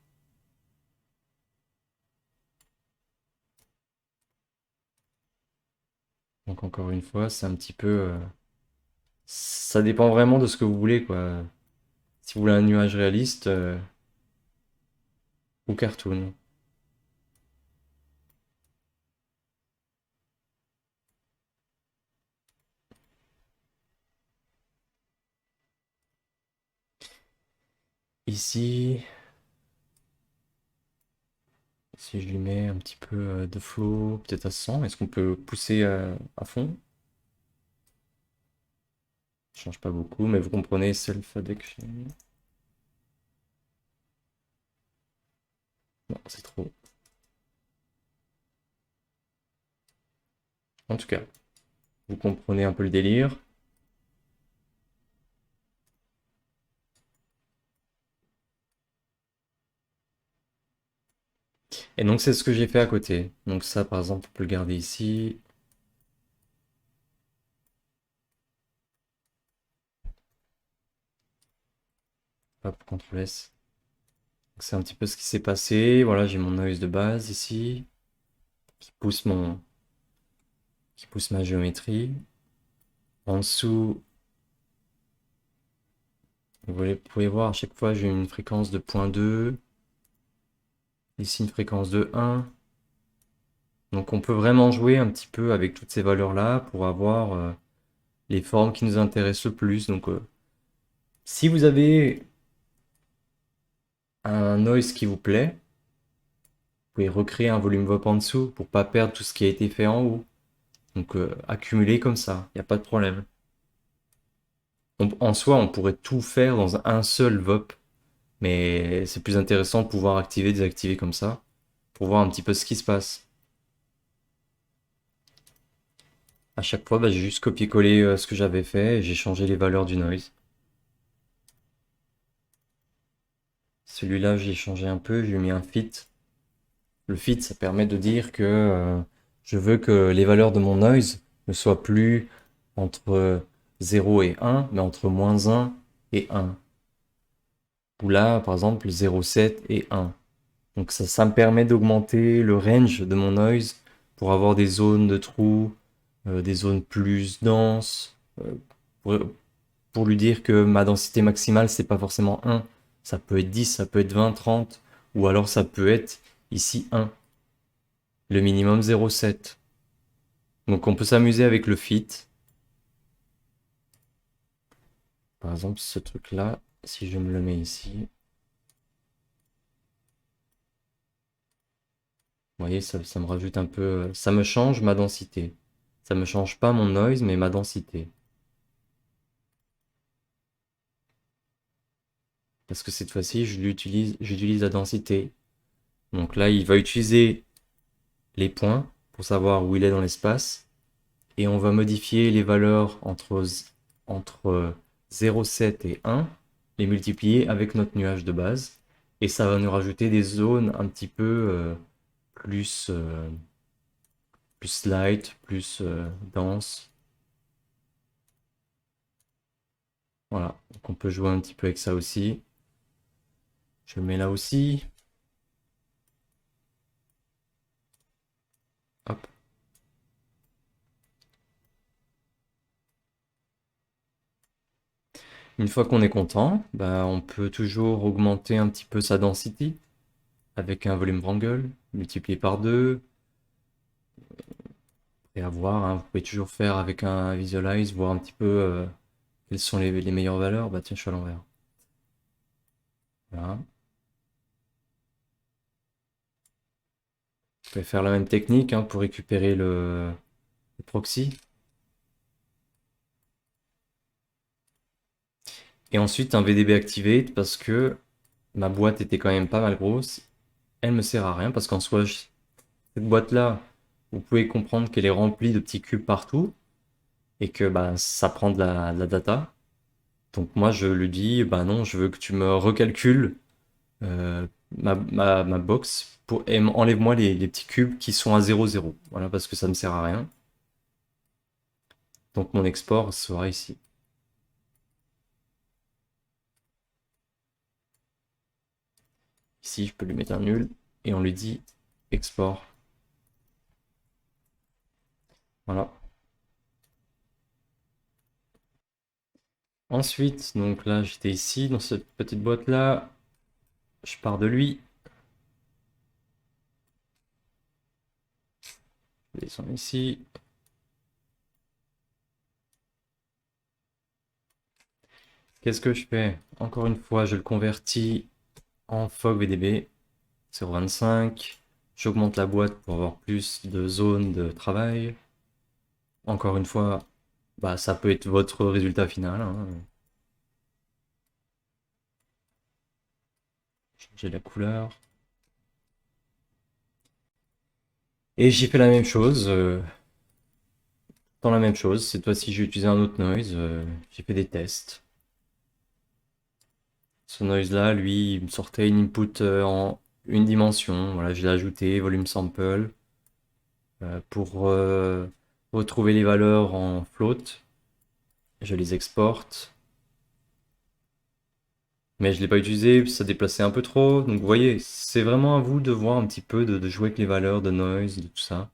Donc encore une fois, c'est un petit peu... ça dépend vraiment de ce que vous voulez, quoi. Si vous voulez un nuage réaliste, ou cartoon. Ici, si je lui mets un petit peu de flow, peut-être à 100, est-ce qu'on peut pousser à fond? Ça change pas beaucoup, mais vous comprenez, self-addiction. Non, c'est trop. En tout cas, vous comprenez un peu le délire. Et donc c'est ce que j'ai fait à côté. Donc ça, par exemple, on peut le garder ici. Hop, CTRL S. Donc, c'est un petit peu ce qui s'est passé. Voilà, j'ai mon noise de base ici, qui pousse qui pousse ma géométrie. En dessous, vous pouvez voir, à chaque fois, j'ai une fréquence de 0.2. Ici, une fréquence de 1. Donc on peut vraiment jouer un petit peu avec toutes ces valeurs-là pour avoir les formes qui nous intéressent le plus. Donc si vous avez un noise qui vous plaît, vous pouvez recréer un volume VOP en dessous pour pas perdre tout ce qui a été fait en haut. Donc accumuler comme ça, il n'y a pas de problème. En soi, on pourrait tout faire dans un seul VOP, mais c'est plus intéressant de pouvoir activer, désactiver comme ça, pour voir un petit peu ce qui se passe. À chaque fois, bah, j'ai juste copié-collé ce que j'avais fait et j'ai changé les valeurs du noise. Celui-là, j'ai changé un peu, j'ai mis un fit. Le fit, ça permet de dire que je veux que les valeurs de mon noise ne soient plus entre 0 et 1, mais entre -1 et 1. Ou là, par exemple, 0,7 et 1. Donc ça me permet d'augmenter le range de mon noise pour avoir des zones de trous, des zones plus denses, pour, pour lui dire que ma densité maximale, c'est pas forcément 1. Ça peut être 10, ça peut être 20, 30, ou alors ça peut être ici 1. Le minimum 0,7. Donc on peut s'amuser avec le fit. Par exemple, ce truc-là, si je me le mets ici, vous voyez, ça me rajoute un peu... Ça me change ma densité. Ça me change pas mon noise, mais ma densité. Parce que cette fois-ci, j'utilise la densité. Donc là, il va utiliser les points pour savoir où il est dans l'espace. Et on va modifier les valeurs entre 0,7 et 1, les multiplier avec notre nuage de base. Et ça va nous rajouter des zones un petit peu plus, plus light, plus dense. Voilà, donc on peut jouer un petit peu avec ça aussi. Je le mets là aussi. Hop. Une fois qu'on est content, bah, on peut toujours augmenter un petit peu sa density avec un volume wrangle, multiplié par 2. Et à voir, hein, vous pouvez toujours faire avec un visualize, voir un petit peu quelles sont les meilleures valeurs. Bah tiens, je suis à l'envers. Voilà. Vous pouvez faire la même technique hein, pour récupérer le proxy. Et ensuite un VDB Activate parce que ma boîte était quand même pas mal grosse. Elle me sert à rien parce qu'en soi, cette boîte-là, vous pouvez comprendre qu'elle est remplie de petits cubes partout et que bah, ça prend de la data. Donc moi, je lui dis, bah non, je veux que tu me recalcules ma box et enlève-moi les petits cubes qui sont à 0,0. Voilà, parce que ça me sert à rien. Donc mon export sera ici. Ici, je peux lui mettre un nul et on lui dit export. Voilà. Ensuite, donc là, j'étais ici dans cette petite boîte là. Je pars de lui. Je descends ici. Qu'est-ce que je fais? Encore une fois, je le convertis en fog VDB 0,25. J'augmente la boîte pour avoir plus de zones de travail. Encore une fois, bah, ça peut être votre résultat final, hein. Changer la couleur. Et j'ai fait la même chose, dans la même chose. Cette fois-ci, j'ai utilisé un autre noise. J'ai fait des tests. Ce noise-là, lui, il me sortait une input en une dimension. Voilà, je l'ai ajouté, volume sample, pour retrouver les valeurs en float. Je les exporte. Mais je ne l'ai pas utilisé, ça déplaçait un peu trop. Donc vous voyez, c'est vraiment à vous de voir un petit peu, de jouer avec les valeurs de noise, de tout ça.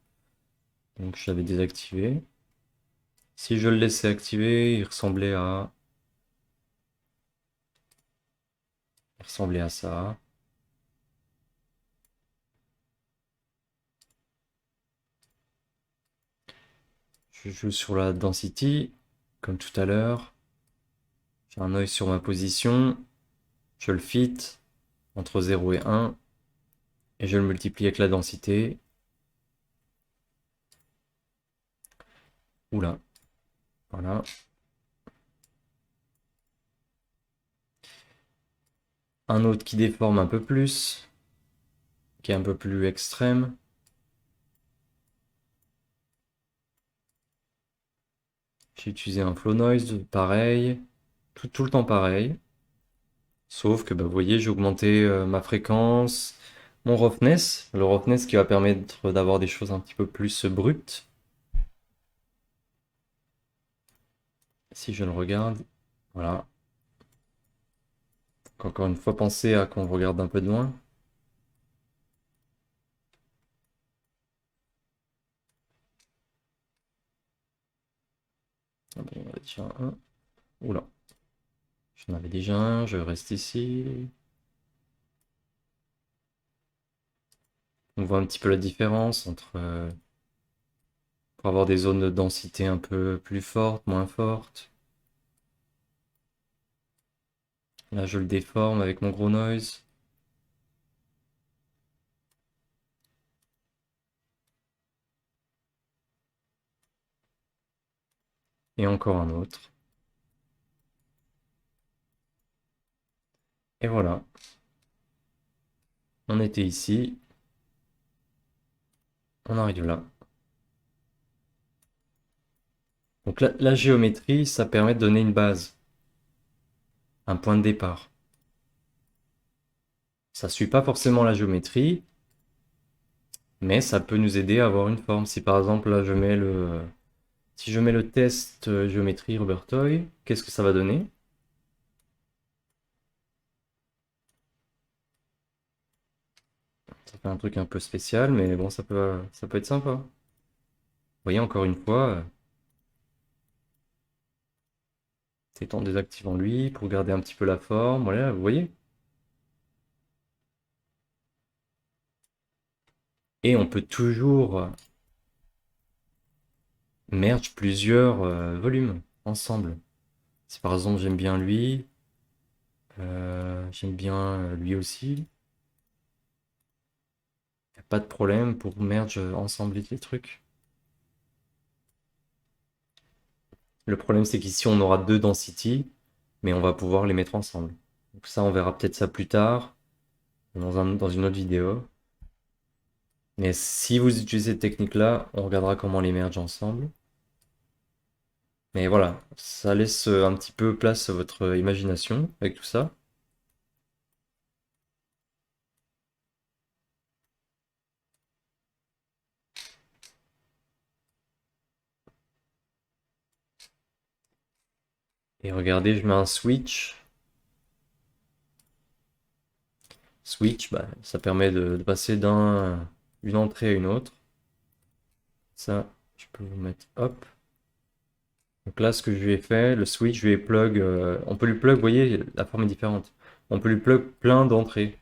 Donc je l'avais désactivé. Si je le laissais activer, il ressemblait à ça. Je joue sur la density, comme tout à l'heure. J'ai un œil sur ma position. Je le fit entre 0 et 1. Et je le multiplie avec la densité. Oula. Voilà. Un autre qui déforme un peu plus, qui est un peu plus extrême. J'ai utilisé un flow noise, pareil. Tout le temps pareil. Sauf que, bah, vous voyez, j'ai augmenté ma fréquence, mon roughness. Le roughness qui va permettre d'avoir des choses un petit peu plus brutes. Si je le regarde, voilà. Donc, encore une fois, pensez à qu'on regarde un peu de loin. Ah bon, on en a déjà un. Oula. J'en avais déjà un, je reste ici. On voit un petit peu la différence entre... pour avoir des zones de densité un peu plus fortes, moins fortes. Là, je le déforme avec mon gros noise. Et encore un autre. Et voilà. On était ici. On arrive là. Donc la géométrie, ça permet de donner une base. Un point de départ. Ça suit pas forcément la géométrie, mais ça peut nous aider à avoir une forme. Si par exemple, là, si je mets le test géométrie Robertoy, qu'est-ce que ça va donner? Ça fait un truc un peu spécial, mais bon, ça peut être sympa. Vous voyez, encore une fois, c'est en désactivant lui pour garder un petit peu la forme. Voilà, vous voyez? Et on peut toujours merge plusieurs volumes ensemble. Si par exemple j'aime bien lui, j'aime bien lui aussi, y a pas de problème pour merge ensemble les trucs. Le problème c'est qu'ici on aura deux density, mais on va pouvoir les mettre ensemble. Donc ça on verra peut-être ça plus tard, dans une autre vidéo. Mais si vous utilisez cette technique-là, on regardera comment les merge ensemble. Mais voilà, ça laisse un petit peu place à votre imagination avec tout ça. Et regardez, je mets un switch. Switch, bah, ça permet de passer d'une entrée à une autre. Ça, je peux vous mettre, hop. Donc là, ce que je lui ai fait, le switch, je lui ai plug, on peut lui plug, vous voyez, la forme est différente. On peut lui plug plein d'entrées.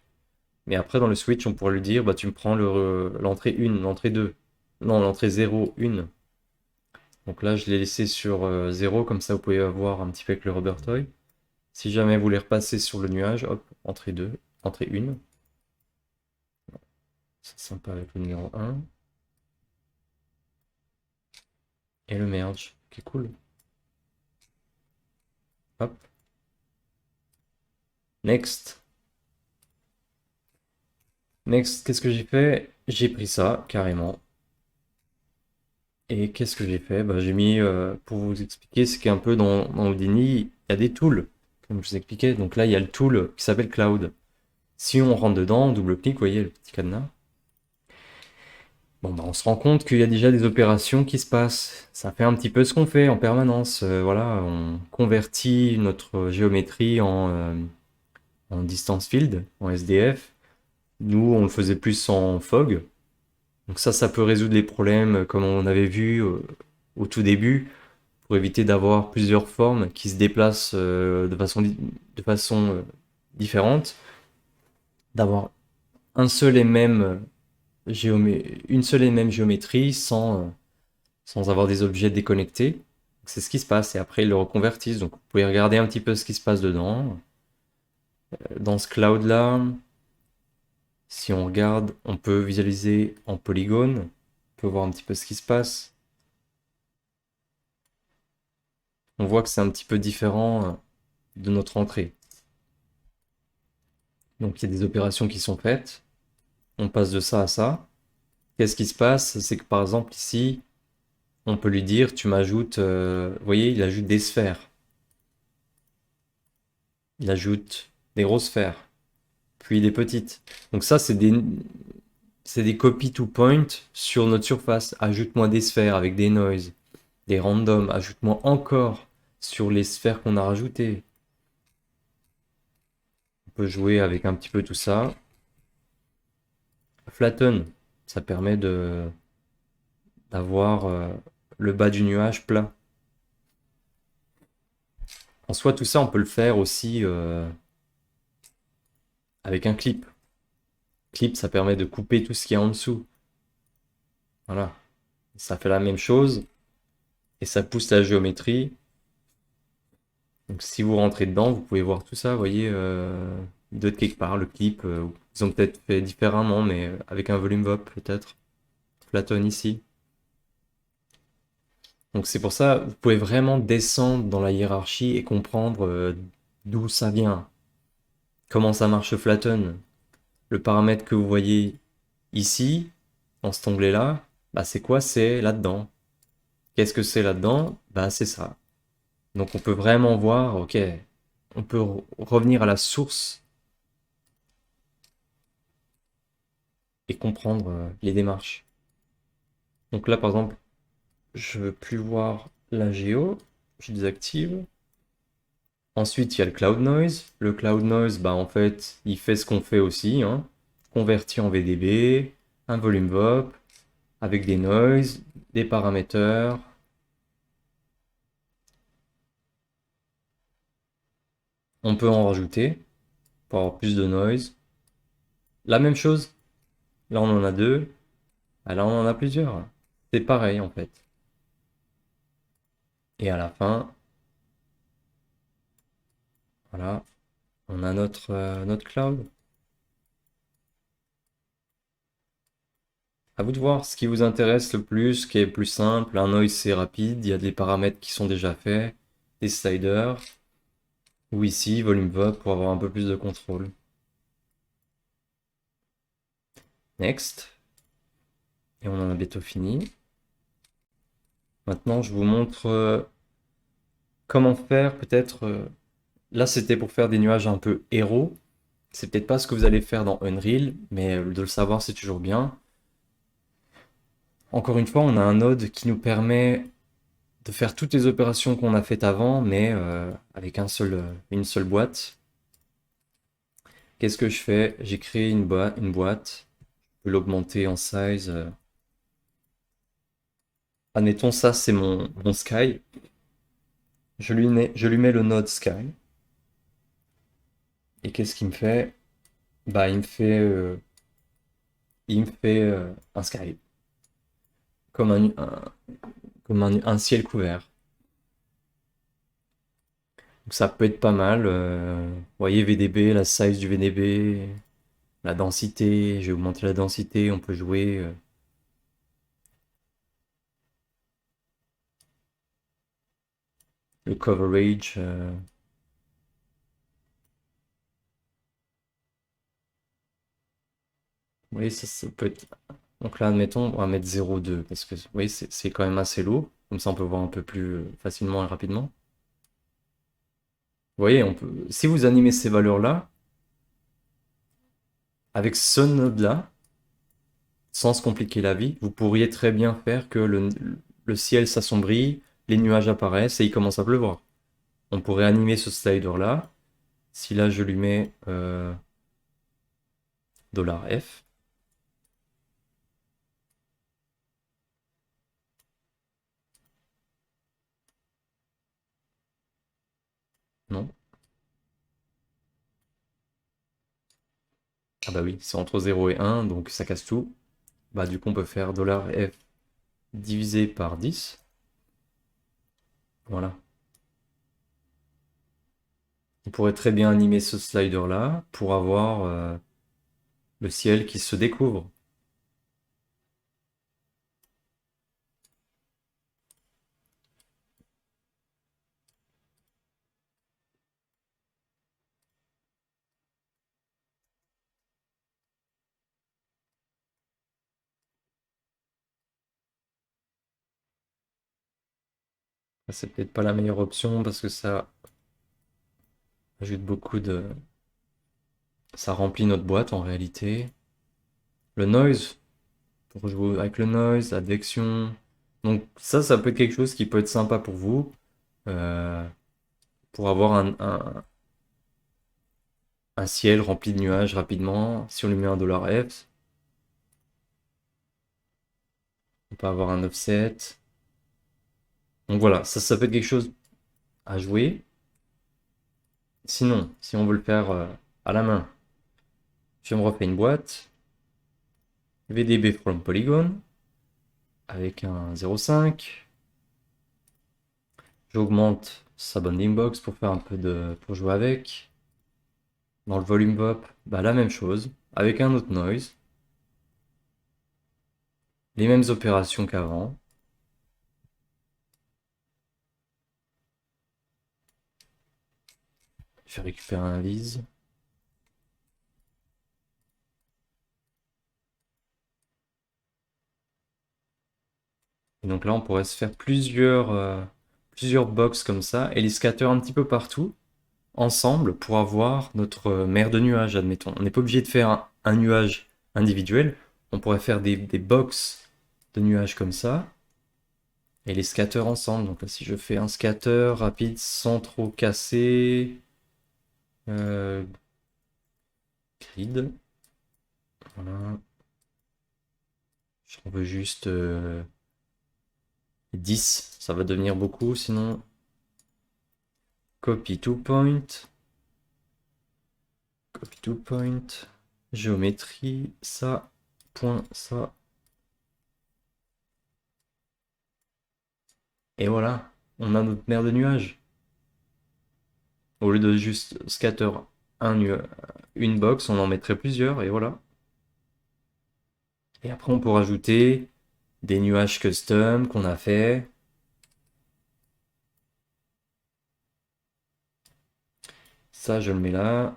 Mais après, dans le switch, on pourrait lui dire, bah, tu me prends l'entrée 1, l'entrée 2. Non, l'entrée 0, 1. Donc là, je l'ai laissé sur 0, comme ça, vous pouvez voir un petit peu avec le rubber toy. Si jamais vous voulez repasser sur le nuage, hop, entrée 2, entrée 1. C'est sympa avec le numéro 1. Et le merge, qui est cool. Hop. Next. Next, qu'est-ce que j'ai fait? J'ai pris ça, carrément. Et qu'est-ce que j'ai fait? Bah, j'ai mis, pour vous expliquer ce qui est un peu dans Houdini, il y a des tools, comme je vous expliquais. Donc là, il y a le tool qui s'appelle Cloud. Si on rentre dedans, on double-clique, vous voyez le petit cadenas. Bon, bah, on se rend compte qu'il y a déjà des opérations qui se passent. Ça fait un petit peu ce qu'on fait en permanence. Voilà, on convertit notre géométrie en distance field, en SDF. Nous, on le faisait plus en fog. Donc ça peut résoudre les problèmes comme on avait vu au tout début, pour éviter d'avoir plusieurs formes qui se déplacent de façon différente, d'avoir un seul et même une seule et même géométrie sans avoir des objets déconnectés. C'est ce qui se passe et après ils le reconvertissent. Donc vous pouvez regarder un petit peu ce qui se passe dedans. Dans ce cloud-là, si on regarde, on peut visualiser en polygone. On peut voir un petit peu ce qui se passe. On voit que c'est un petit peu différent de notre entrée. Donc il y a des opérations qui sont faites. On passe de ça à ça. Qu'est-ce qui se passe? C'est que par exemple ici, on peut lui dire, tu m'ajoutes, vous voyez, il ajoute des sphères. Il ajoute des grosses sphères, puis des petites. Donc ça, c'est des copy to point sur notre surface. Ajoute-moi des sphères avec des noise, des randoms. Ajoute-moi encore sur les sphères qu'on a rajoutées. On peut jouer avec un petit peu tout ça. Flatten, ça permet d'avoir le bas du nuage plat. En soi, tout ça, on peut le faire aussi avec un clip. Clip, ça permet de couper tout ce qui est en dessous. Voilà. Ça fait la même chose et ça pousse la géométrie. Donc si vous rentrez dedans, vous pouvez voir tout ça, vous voyez, de quelque part, le clip. Ils ont peut-être fait différemment, mais avec un volume VOP peut-être. Flatten ici. Donc c'est pour ça, vous pouvez vraiment descendre dans la hiérarchie et comprendre d'où ça vient. Comment ça marche Flatten. Le paramètre que vous voyez ici, dans cet onglet-là, bah c'est quoi? C'est là-dedans. Qu'est-ce que c'est là-dedans? Bah c'est ça. Donc on peut vraiment voir, ok, on peut revenir à la source et comprendre les démarches. Donc là par exemple, je veux plus voir la géo, je désactive. Ensuite il y a le cloud noise. Le cloud noise, bah en fait, il fait ce qu'on fait aussi, hein. Converti en VDB, un volume VOP, avec des noise, des paraméteurs. On peut en rajouter pour avoir plus de noise. La même chose, là on en a deux, ah, là on en a plusieurs. C'est pareil en fait. Et à la fin, voilà, on a notre cloud. À vous de voir ce qui vous intéresse le plus, ce qui est plus simple. Un noise c'est rapide, il y a des paramètres qui sont déjà faits, des sliders. Ou ici, volume vote pour avoir un peu plus de contrôle. Next. Et on en a bientôt fini. Maintenant, je vous montre comment faire peut-être. Là, c'était pour faire des nuages un peu héros. C'est peut-être pas ce que vous allez faire dans Unreal, mais de le savoir, c'est toujours bien. Encore une fois, on a un node qui nous permet de faire toutes les opérations qu'on a faites avant, mais avec une seule boîte. Qu'est-ce que je fais? J'ai créé une boîte. Je peux l'augmenter en size. Admettons, ça, c'est mon sky. Je lui mets le node sky. Et qu'est-ce qu'il me fait? Bah, il me fait un sky. Comme un ciel couvert. Donc ça peut être pas mal. Vous voyez VDB, la size du VDB, la densité. J'ai augmenté la densité. On peut jouer le coverage. Vous voyez, ça peut être. Donc là, admettons, on va mettre 0,2 parce que vous voyez, c'est quand même assez lourd. Comme ça, on peut voir un peu plus facilement et rapidement. Vous voyez, si vous animez ces valeurs-là, avec ce node-là, sans se compliquer la vie, vous pourriez très bien faire que le ciel s'assombrit, les nuages apparaissent et il commence à pleuvoir. On pourrait animer ce slider-là. Si là, je lui mets $F, non? Ah bah oui, c'est entre 0 et 1, donc ça casse tout. Bah du coup, on peut faire $F divisé par 10. Voilà. On pourrait très bien animer ce slider-là pour avoir le ciel qui se découvre. C'est peut-être pas la meilleure option parce que ça ajoute beaucoup de... Ça remplit notre boîte en réalité. Le noise, pour jouer avec le noise, advection. Donc ça peut être quelque chose qui peut être sympa pour vous. euh, pour avoir un ciel rempli de nuages rapidement. Si on lui met un $F, on peut avoir un offset. Donc voilà, ça peut être quelque chose à jouer. Sinon, si on veut le faire à la main, je me refais une boîte. VDB from Polygon avec un 0,5. J'augmente sa bounding box pour faire un peu pour jouer avec. Dans le volume pop, bah, la même chose, avec un autre noise. Les mêmes opérations qu'avant. Je vais récupérer un vise. Et donc là, on pourrait se faire plusieurs box comme ça et les scatter un petit peu partout ensemble pour avoir notre mer de nuages, admettons. On n'est pas obligé de faire un nuage individuel. On pourrait faire des box de nuages comme ça et les scatter ensemble. Donc là, si je fais un scatter rapide sans trop casser, euh, grid, voilà. J'en veux juste 10, ça va devenir beaucoup sinon. Copy to point. Copy to point. Géométrie, ça, point, ça. Et voilà, on a notre mer de nuages. Au lieu de juste scatter une box, on en mettrait plusieurs, et voilà. Et après, on peut rajouter des nuages custom qu'on a fait. Ça, je le mets là.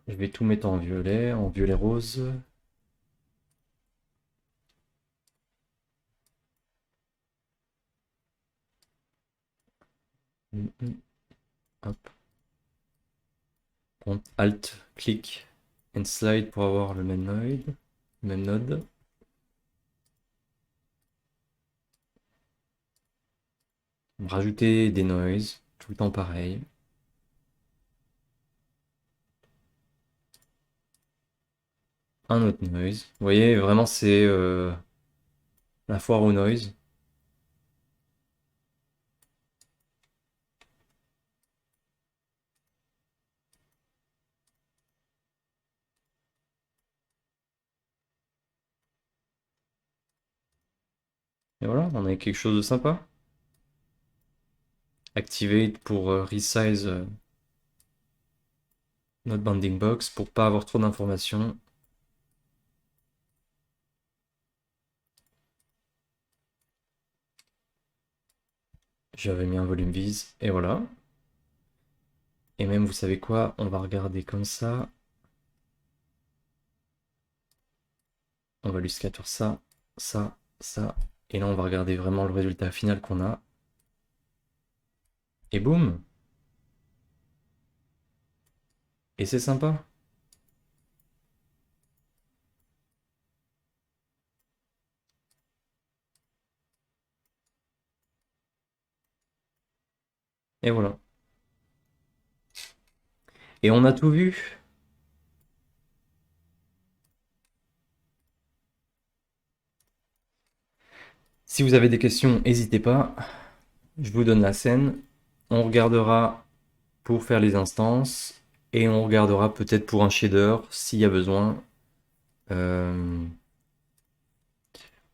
Je vais tout mettre en violet rose. Hop. Alt, clic and slide pour avoir le même node. Même node. Rajouter des noises, tout le temps pareil. Un autre noise. Vous voyez, vraiment, c'est la foire au noise. Et voilà, on a quelque chose de sympa. Activate pour resize notre bounding box pour pas avoir trop d'informations. J'avais mis un volume vise et voilà. Et même, vous savez quoi, on va regarder comme ça. On va lui scatter ça, ça, ça. Et là, on va regarder vraiment le résultat final qu'on a. Et boum! Et c'est sympa. Et voilà. Et on a tout vu. Si vous avez des questions, n'hésitez pas. Je vous donne la scène. On regardera pour faire les instances. Et on regardera peut-être pour un shader s'il y a besoin. Euh,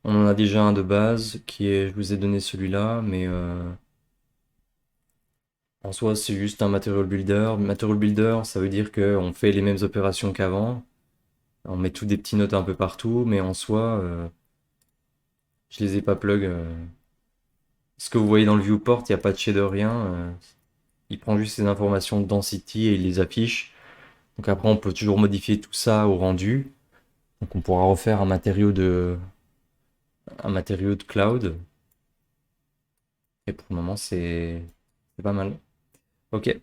on en a déjà un de base qui est, je vous ai donné celui-là, mais en soi c'est juste un material builder. Material builder, ça veut dire qu'on fait les mêmes opérations qu'avant. On met tous des petits notes un peu partout, mais en soi, je les ai pas plug. Ce que vous voyez dans le viewport, il n'y a pas de shader, rien. Il prend juste ces informations de density et il les affiche. Donc après, on peut toujours modifier tout ça au rendu. Donc on pourra refaire un matériau de cloud. Et pour le moment, c'est pas mal. Ok.